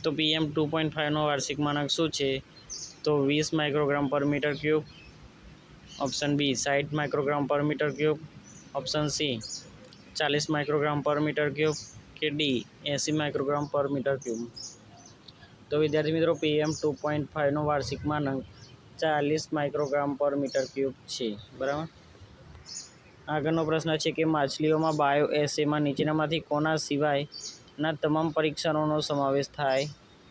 તો PM 2.5નો વાર્ષિક માનક શું છે? તો 20 microgram per meter cube, option B 60 microgram per meter cube, option C 40 microgram per meter cube, કે D 80 microgram per meter cube. તો વિદ્યાર્થી મિત્રો, PM 2.5નો વાર્ષિક માનક 40 માઇક્રોગ્રામ પર મીટર ક્યુબ છે. બરાબર. આગળનો પ્રશ્ન છે કે માછલીઓમાં બાયો એસેમાં નીચેનામાંથી કોના સિવાયના તમામ પરીક્ષણોનો સમાવેશ થાય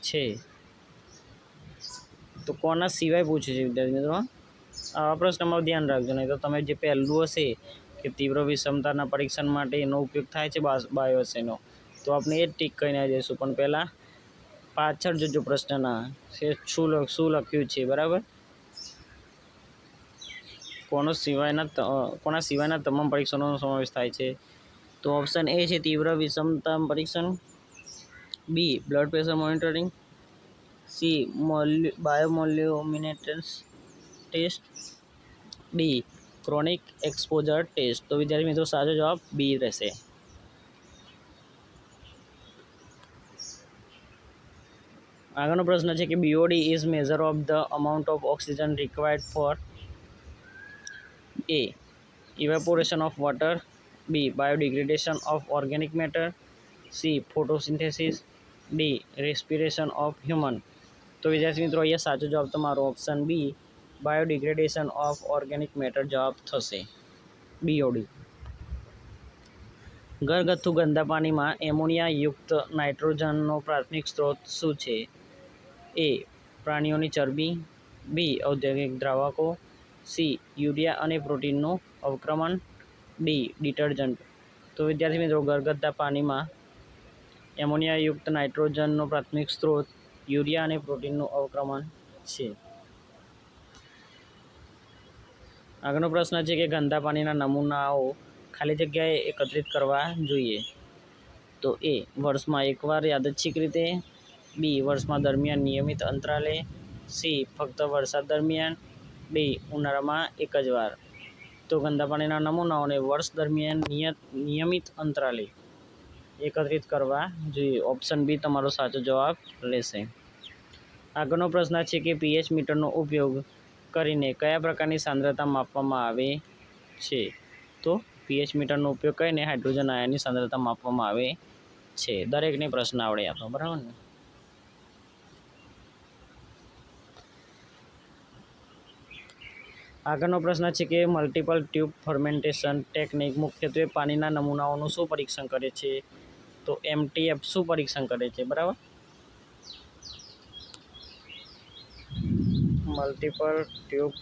છે? તો કોના સિવાય પૂછે છે વિદ્યાર્થી મિત્રો? આવા પ્રશ્નમાં ધ્યાન રાખજો, નહીં તો તમે જે પહેલું હશે કે તીવ્ર વિષમતાના પરીક્ષણ માટે એનો ઉપયોગ થાય છે બાયો એસેનો, તો આપણે એ જ ટીક કરીને આવી જઈશું. પણ પહેલાં પાછળ જોજો પ્રશ્નના શું લખ્યું છે. બરાબર. કોના સિવાયના તમામ પરીક્ષણોનો સમાવેશ થાય છે? તો ઓપ્શન એ છે તીવ્ર વિષમતા પરીક્ષણ, B blood pressure monitoring, C bioluminescence test, D chronic exposure test. તો વિદ્યાર્થી મિત્રો, સાચો જવાબ બી રહેશે. આગળનો પ્રશ્ન છે કે BOD is measure of the amount of oxygen required for a evaporation of water, B biodegradation of organic matter, C photosynthesis, D respiration of human. તો વિદ્યાર્થી મિત્રો, અહીંયા સાચો જવાબ તમારો option B biodegradation of organic matter જવાબ થશે. BOD. ઘરગથ્થુ ગંદા પાણીમાં એમોનિયા યુક્ત નાઇટ્રોજનનો પ્રાથમિક સ્ત્રોત શું છે? એ પ્રાણીઓની ચરબી, બી ઔદ્યોગિક દ્રાવકો, સી યુરિયા અને પ્રોટીનનું અવક્રમણ, ડી ડિટર્જન્ટ. તો વિદ્યાર્થી મિત્રો, ઘરગથ્થા પાણીમાં એમોનિયાયુક્ત નાઇટ્રોજનનો પ્રાથમિક સ્ત્રોત યુરિયા અને પ્રોટીનનું અવક્રમણ છે. આગળનો પ્રશ્ન છે કે ગંદા પાણીના નમૂનાઓ ખાલી જગ્યાએ એકત્રિત કરવા જોઈએ. તો એ વર્ષમાં એકવાર યાદચ્છિક રીતે, બી વર્ષમાં દરમિયાન નિયમિત અંતરાલે, સી ફક્ત વરસાદ દરમિયાન, ડી ઉનાળામાં એક જ વાર. તો ગંદા પાણીના નમૂનાઓને વર્ષ દરમિયાન નિયમિત અંતરાલે એકત્રિત કરવા જોઈએ. ઓપ્શન બી તમારો સાચો જવાબ રહેશે. આગળનો પ્રશ્ન છે કે pH મીટરનો ઉપયોગ કરીને કયા પ્રકારની સાંદ્રતા માપવામાં આવે છે? તો pH મીટરનો ઉપયોગ કરીને હાઇડ્રોજન આયનની સાંદ્રતા માપવામાં આવે છે. દરેકને પ્રશ્ન આવડે આપો. બરાબર ને? આગળનો પ્રશ્ન છે કે મલ્ટિપલ ટ્યુબ ફર્મેન્ટેશન ટેકનિક મુખ્યત્વે પાણીના નમૂનાઓનું શું પરીક્ષણ કરે છે? તો MTF શું પરીક્ષણ કરે છે? બરાબર. મલ્ટિપલ ટ્યુબ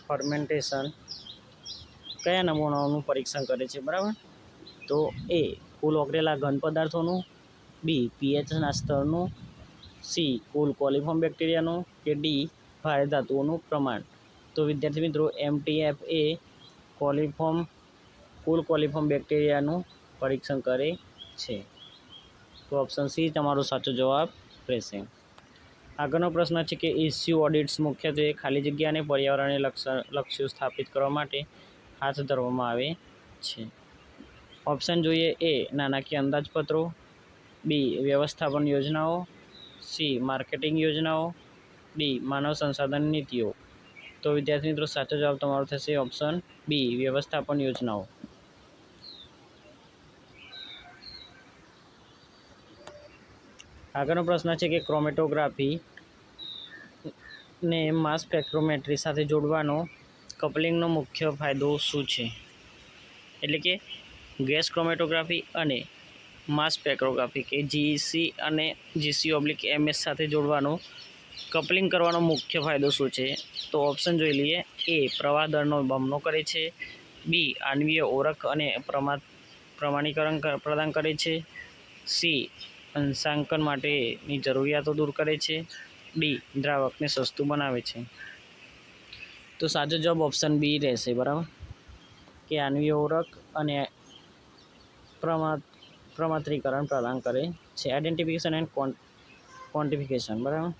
ફર્મેન્ટેશન કયા નમૂનાઓનું પરીક્ષણ કરે છે? બરાબર. તો એ કુલ ઓગળેલા ઘન પદાર્થોનું, બી pHના સ્તરનું, સી કુલ કોલિફોર્મ બેક્ટેરિયાનું, કે ડી ભારે ધાતુઓનું પ્રમાણ. તો વિદ્યાર્થી મિત્રો, MTF એ કુલ કોલિફોર્મ બેક્ટેરિયાનું પરીક્ષણ કરે છે. તો ઓપ્શન સી તમારો સાચો જવાબ રહેશે. આગળનો પ્રશ્ન છે કે ઇસ્યુ ઓડિટ્સ મુખ્યત્વે ખાલી જગ્યા અને પર્યાવરણીય લક્ષ્યો સ્થાપિત કરવા માટે હાથ ધરવામાં આવે છે. ઓપ્શન જોઈએ એ નાણાકીય અંદાજપત્રો, બી વ્યવસ્થાપન યોજનાઓ, સી માર્કેટિંગ યોજનાઓ, ડી માનવ સંસાધન નીતિઓ. તો વિદ્યાર્થી મિત્રો, સાચો જવાબ તમારો થશે ઓપ્શન બી વ્યવસ્થાપન યોજનાઓ. આગળનો પ્રશ્ન છે કે ક્રોમેટોગ્રાફી ને માસ સ્પેક્ટ્રોમેટ્રી સાથે જોડવાનો કપલિંગનો મુખ્ય ફાયદો શું છે? એટલે કે ગેસ ક્રોમેટોગ્રાફી અને માસ સ્પેક્ટ્રોગ્રાફી કે જીસી અને GC/MS સાથે જોડવાનું કપલિંગ કરવાનો મુખ્ય ફાયદો શું છે? તો ઓપ્શન જોઈ લઈએ. એ પ્રવાહ દરનો બમણો કરે છે. બી આણ્વીય ઓળખ અને પ્રમાણીકરણ પ્રદાન કરે છે. સી અંશાંકન માટેની જરૂરિયાતો દૂર કરે છે. ડી દ્રાવકને સસ્તું બનાવે છે. તો સાચો જવાબ ઓપ્શન બી રહેશે, બરાબર, કે આણ્વીય ઓળખ અને પ્રમાત્રીકરણ પ્રદાન કરે છે. આઇડેન્ટિફિકેશન એન્ડ ક્વોન્ટિફિકેશન, બરાબર.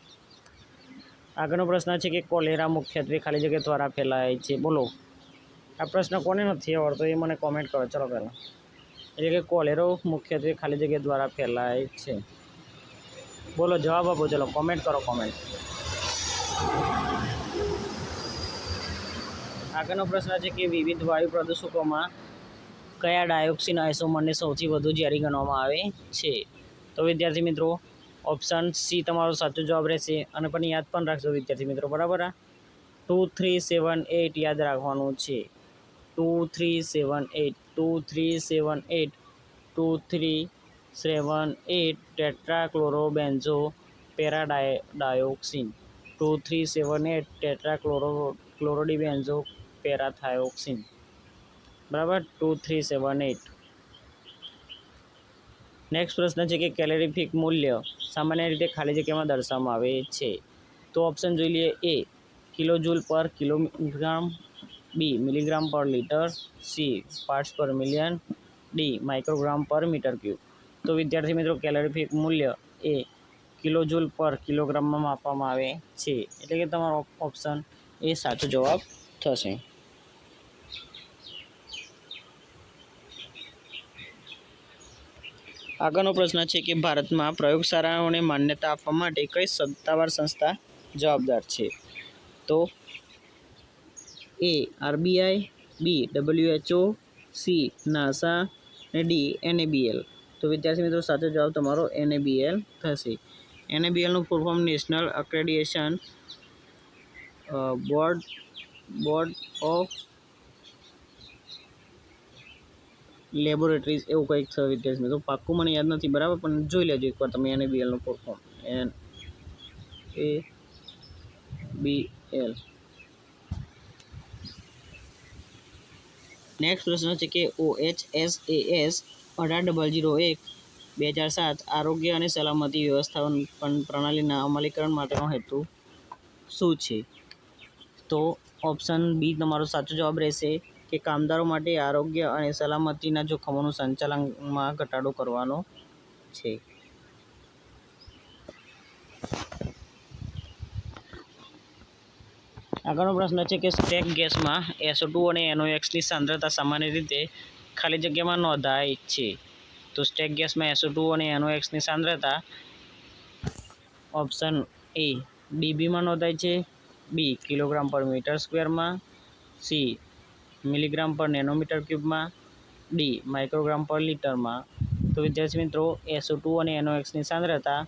આગળનો પ્રશ્ન છે કે કોલેરા મુખ્યત્વે ખાલી જગ્યા દ્વારા ફેલાય છે. બોલો, આ પ્રશ્ન કોને નથી આવડતો એ મને કોમેન્ટ કરો. ચલો પહેલાં, એટલે કે કોલેરો મુખ્યત્વે ખાલી જગ્યા દ્વારા ફેલાય છે. બોલો, જવાબ આપો. ચલો કોમેન્ટ કરો, કોમેન્ટ. આગળનો પ્રશ્ન છે કે વિવિધ વાયુ પ્રદૂષકોમાં કયા ડાયોક્સિન આઇસોમરને સૌથી વધુ ઝેરી ગણવામાં આવે છે? તો વિદ્યાર્થી મિત્રો, ઓપ્શન સી તમારો સાચો જવાબ રહેશે. અને પણ યાદ પણ રાખજો વિદ્યાર્થી મિત્રો, બરાબર. 2378 યાદ રાખવાનું છે. 2378 ટેટ્રાક્લોરોબેન્ઝો પેરાડાયોક્સિન. 2378 ટેટ્રાક્લોરોડિબેન્ઝો પેરાથાયોક્સિન, બરાબર. 2378. નેક્સ્ટ પ્રશ્ન છે કે કેલેરિફિક મૂલ્ય સામાન્ય રીતે ખાલી જગ્યામાં દર્શાવવામાં આવે છે. તો ઓપ્શન જોઈ લઈએ. એ કિલોજૂલ પર કિલોગ્રામ. બી મિલીગ્રામ પર લીટર. સી પાર્ટ્સ પર million. D microgram per meter cube. તો વિદ્યાર્થી મિત્રો, કેલેરિફિક મૂલ્ય એ કિલોજૂલ પર કિલોગ્રામમાં માપવામાં આવે છે. એટલે કે તમારો ઓપ્શન એ સાચો જવાબ થશે. આગળનો પ્રશ્ન છે કે ભારતમાં પ્રયોગશાળાઓને માન્યતા આપવા માટે કઈ સત્તાવાર સંસ્થા જવાબદાર છે? તો A RBI, B WHO, C NASA અને ડી NABL. તો વિદ્યાર્થી મિત્રો, સાચો જવાબ તમારો NABL થશે. NABLનું full form national accreditation board of laboratories એવું કંઈક છે વિદ્યાર્થી મિત્રો. પાક્કું મને યાદ નથી, બરાબર, પણ જોઈ લેજો એકવાર તમે NABLનું ફૂલ ફોર્મ. NABL. નેક્સ્ટ પ્રશ્ન છે કે OHSAS 18001/2007 આરોગ્ય અને સલામતી વ્યવસ્થાપન પ્રણાલીના અમલીકરણ માટેનો હેતુ શું છે? તો ઓપ્શન બી તમારો સાચો જવાબ રહેશે કે કામદારો માટે આરોગ્ય અને સલામતીના જોખમોનું સંચાલનમાં ઘટાડો કરવાનો છે. આગળનો પ્રશ્ન છે કે સ્ટેક ગેસમાં SO2 અને NOx ની સાંદ્રતા સામાન્ય રીતે ખાલી જગ્યામાં નોંધાય છે. તો સ્ટેક ગેસમાં SO2 અને NOx ની સાંદ્રતા ઓપ્શન એ dBમાં નોંધાય છે. બી કિલોગ્રામ પર મીટર સ્ક્વેરમાં. સી મિલીગ્રામ પર નેનોમીટર ક્યુબમાં. ડી માઇક્રોગ્રામ પર લીટરમાં. તો વિદ્યાર્થી મિત્રો, SO2 અને NOx ની સાંદ્રતા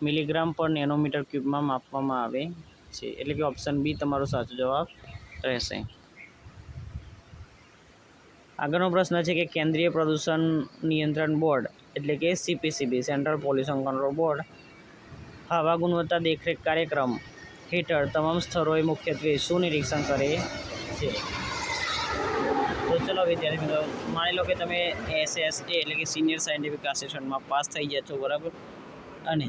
મિલીગ્રામ પર નેનોમીટર ક્યુબમાં માપવામાં આવે છે. એટલે કે ઓપ્શન બી તમારો સાચો જવાબ રહેશે. આગળનો પ્રશ્ન છે કે કેન્દ્રીય પ્રદૂષણ નિયંત્રણ બોર્ડ એટલે કે CPCB central pollution control board હવા ગુણવત્તા દેખરેખ કાર્યક્રમ હેઠળ તમામ સ્થળોએ મુખ્યત્વે શું નિરીક્ષણ કરે છે? તો ચલો વિદ્યાર્થી મિત્રો, માની લો કે તમે SSA એટલે કે સિનિયર સાયન્ટિફિક આસિસ્ટન્ટમાં પાસ થઈ ગયા છો, બરાબર, અને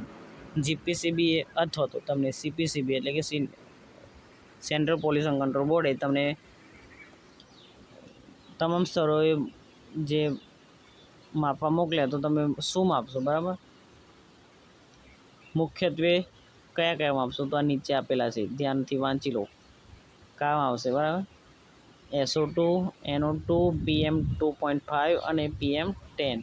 GPCB અથવા તો તમને CPCB એટલે કે સેન્ટ્રલ પોલ્યુશન કંટ્રોલ બોર્ડે તમને તમામ સ્થળોએ જે માપવા મોકલ્યા, તો તમે શું માપશો? બરાબર, મુખ્યત્વે કયા કયા માપશો? તો આ નીચે આપેલા છે, ધ્યાનથી વાંચી લો. કામ આવશે, બરાબર, SO2, NO2, PM2.5 અને PM10.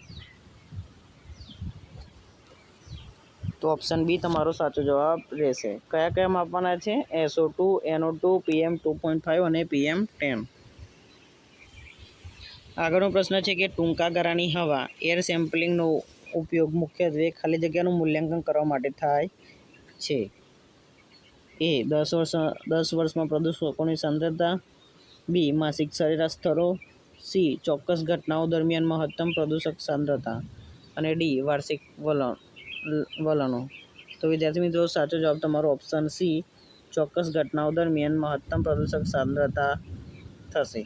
તો ઓપ્શન બી તમારો સાચો જવાબ રહેશે. કયા કયા માપવાના છે? SO2, NO2, PM2.5 અને PM10. આગળનો પ્રશ્ન છે કે ટૂંકા ગાળાની હવા એર સેમ્પલિંગનો ઉપયોગ મુખ્યત્વે ખાલી જગ્યાનું મૂલ્યાંકન કરવા માટે થાય છે. એ 10 વર્ષમાં પ્રદૂષકોની સાંદ્રતા. બી માસિક સરેરાશ સ્તરો. સી ચોક્કસ ઘટનાઓ દરમિયાન મહત્તમ પ્રદૂષક સાંદ્રતા અને ડી વાર્ષિક વલણો. તો વિદ્યાર્થી મિત્રો સાચો જવાબ તમારો ઓપ્શન સી ચોક્કસ ઘટનાઓ દરમિયાન મહત્તમ પ્રદૂષક સાંદ્રતા થશે.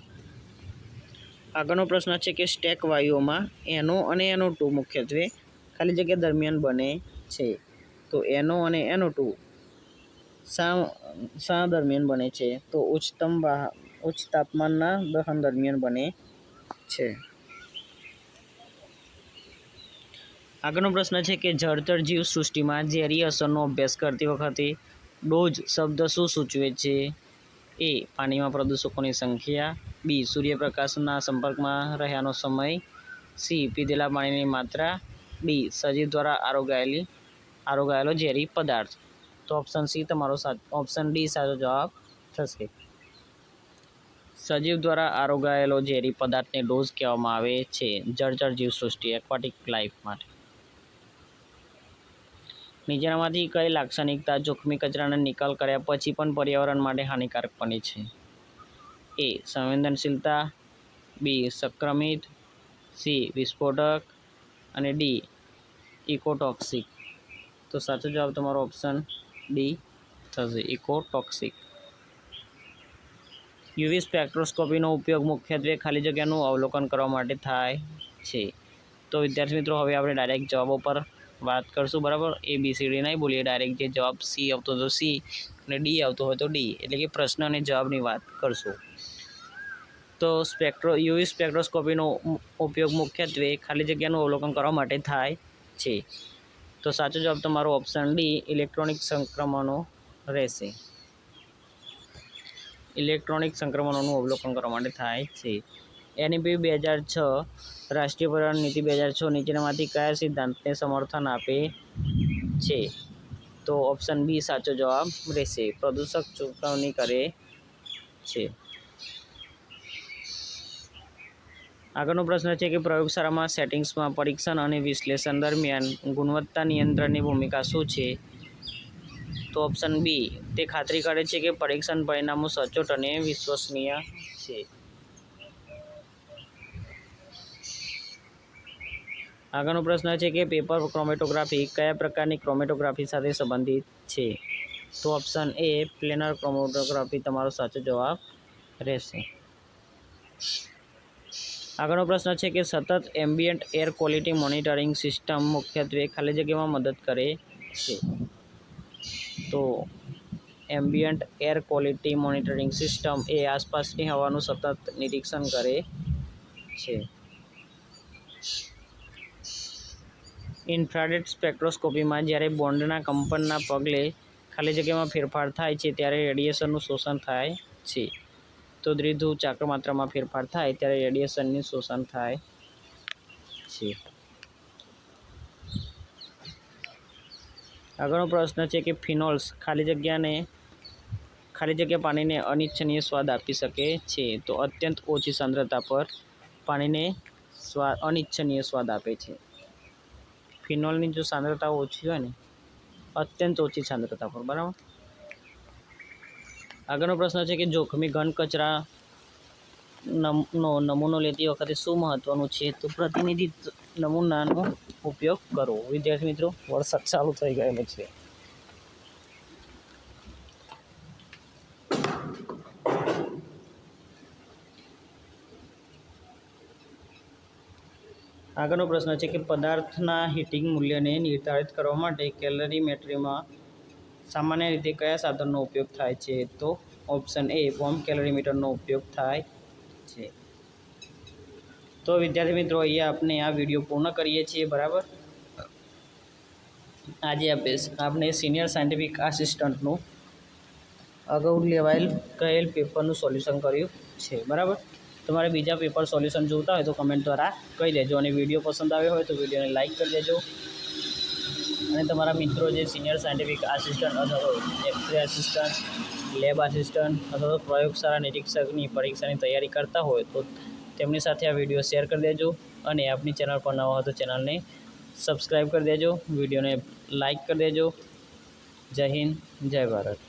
આગળનો પ્રશ્ન છે કે સ્ટેક વાયુઓમાં NO અને NO2 મુખ્યત્વે ખાલી જગ્યા દરમિયાન બને છે. તો NO અને NO2 શા દરમિયાન બને છે? તો ઉચ્ચ તાપમાનના દહન દરમિયાન બને છે. આગળનો પ્રશ્ન છે કે જળચર જીવ સૃષ્ટિમાં ઝેરી અસરનો અભ્યાસ કરતી વખતે ડોઝ શબ્દ શું સૂચવે છે? એ પાણીમાં પ્રદૂષકોની સંખ્યા, બી સૂર્યપ્રકાશના સંપર્કમાં રહ્યાનો સમય, સી પીધેલા પાણીની માત્રા, ડી સજીવ દ્વારા આરોગાયેલો ઝેરી પદાર્થ. તો ઓપ્શન સી તમારો ઓપ્શન ડી સાચો જવાબ થશે. સજીવ દ્વારા આરોગાયેલો ઝેરી પદાર્થને ડોઝ કહેવામાં આવે છે જળચર જીવસૃષ્ટિ એક્વાટિક લાઈફ માટે. નીચેનામાંથી કઈ લાક્ષણિકતા જોખમી કચરાનો નિકાલ કર્યા પછી પણ પર્યાવરણ માટે હાનિકારક બને છે? એ સંવેદનશીલતા, બી સંક્રમિત, સી વિસ્ફોટક અને ડી ઇકોટોક્સિક. તો સાચો જવાબ તમારો ઓપ્શન ડી થશે, ઇકોટોક્સિક. યુવી સ્પેક્ટ્રોસ્કોપીનો ઉપયોગ મુખ્યત્વે ખાલી જગ્યાનું અવલોકન કરવા માટે થાય છે. તો વિદ્યાર્થી મિત્રો હવે આપણે ડાયરેક્ટ જવાબો પર વાત કરશું, બરાબર. ABCD નહીં બોલીએ, ડાયરેક્ટ જે જવાબ સી આવતો હતો સી અને ડી આવતો હોય તો ડી, એટલે કે પ્રશ્ન અને જવાબની વાત કરશું. તો યુવી સ્પેક્ટ્રોસ્કોપીનો ઉપયોગ મુખ્યત્વે ખાલી જગ્યાનું અવલોકન કરવા માટે થાય છે. તો સાચો જવાબ તમારો ઓપ્શન ડી ઇલેક્ટ્રોનિક સંક્રમણો રહેશે. ઇલેક્ટ્રોનિક સંક્રમણોનું અવલોકન કરવા માટે થાય છે. NEP 2006 રાષ્ટ્રીય પર્યાવરણ નીતિ 2006 નીચેનામાંથી કયા સિદ્ધાંતને સમર્થન આપે છે? તો ઓપ્શન બી સાચો જવાબ રહેશે, પ્રદૂષક ચૂકવણી કરે છે. આગળનો પ્રશ્ન છે કે પ્રયોગશાળામાં સેટિંગ્સમાં પરીક્ષણ અને વિશ્લેષણ દરમિયાન ગુણવત્તા નિયંત્રણની ભૂમિકા શું છે? તો ઓપ્શન બી તે ખાતરી કરે છે કે પરીક્ષણ પરિણામો સચોટ અને વિશ્વસનીય છે. આગળનો પ્રશ્ન છે કે પેપર ક્રોમેટોગ્રાફી કયા પ્રકારની ક્રોમેટોગ્રાફી સાથે સંબંધિત છે? તો ઓપ્શન એ પ્લેનર ક્રોમેટોગ્રાફી તમારો સાચો જવાબ રહેશે. આગળનો પ્રશ્ન છે કે સતત ambient air quality monitoring system મુખ્યત્વે ખાલી જગ્યામાં મદદ કરે છે. તો ambient air quality monitoring system એ આસપાસની હવાનું સતત નિરીક્ષણ કરે છે. ઇન્ફ્રારેડ સ્પેક્ટ્રોસ્કોપીમાં જ્યારે બોન્ડના કંપનના પગલે ખાલી જગ્યામાં ફેરફાર થાય છે ત્યારે રેડિયેશનનું શોષણ થાય છે. તો દ્વિધ્રુવ ચાક્રમાત્રામાં ફેરફાર થાય ત્યારે રેડિયેશનનું શોષણ થાય છે. આગળનો પ્રશ્ન છે કે ફિનોલ્સ ખાલી જગ્યા પાણીને અનિચ્છનીય સ્વાદ આપી શકે છે. તો અત્યંત ઓછી સાંદ્રતા પર પાણીને અનિચ્છનીય સ્વાદ આપે છે. ફિનોલની જો સાંદ્રતા ઓછી હોય ને, અત્યંત ઓછી સાંદ્રતા પર, બરાબર. આગળનો પ્રશ્ન છે કે જોખમી ઘન કચરાનો નમૂનો લેતી વખતે શું મહત્વનું છે? તો પ્રતિનિધિ નમૂનાનો ઉપયોગ કરવો. વિદ્યાર્થી મિત્રો વરસાદ ચાલુ થઈ ગયેલો છે. આગળનો પ્રશ્ન છે કે પદાર્થના હીટિંગ મૂલ્યને નિર્ધારિત કરવા માટે કેલરીમેટ્રીમાં સામાન્ય રીતે કયા સાધનનો ઉપયોગ થાય છે? તો ઓપ્શન એ વોર્મ કેલરીમીટરનો ઉપયોગ થાય છે. તો વિદ્યાર્થી મિત્રો અહીંયા આપણે આ વિડીયો પૂર્ણ કરીએ છીએ, બરાબર. આજે આપણે સિનિયર સાયન્ટિફિક આસિસ્ટન્ટનું અગાઉ કહેલ પેપરનું સોલ્યુશન કર્યું છે, બરાબર. તમારે બીજા પેપર સોલ્યુશન જોતા હોય તો કમેન્ટ દ્વારા કહી દેજો, અને વિડીયો પસંદ આવ્યો હોય તો વિડીયોને લાઇક કરી દેજો. અને તમારા મિત્રો જે સિનિયર સાયન્ટિફિક આસિસ્ટન્ટ અથવા તો એક્સરે આસિસ્ટન્ટ, લેબ આસિસ્ટન્ટ અથવા તો પ્રયોગશાળા નિરીક્ષકની પરીક્ષાની તૈયારી કરતા હોય તો તેમની સાથે આ વિડીયો શેર કરી દેજો. અને આપની ચેનલ પર નવા હોય તો ચેનલને સબસ્ક્રાઈબ કરી દેજો, વિડીયોને લાઇક કરી દેજો. જય હિન્દ, જય ભારત.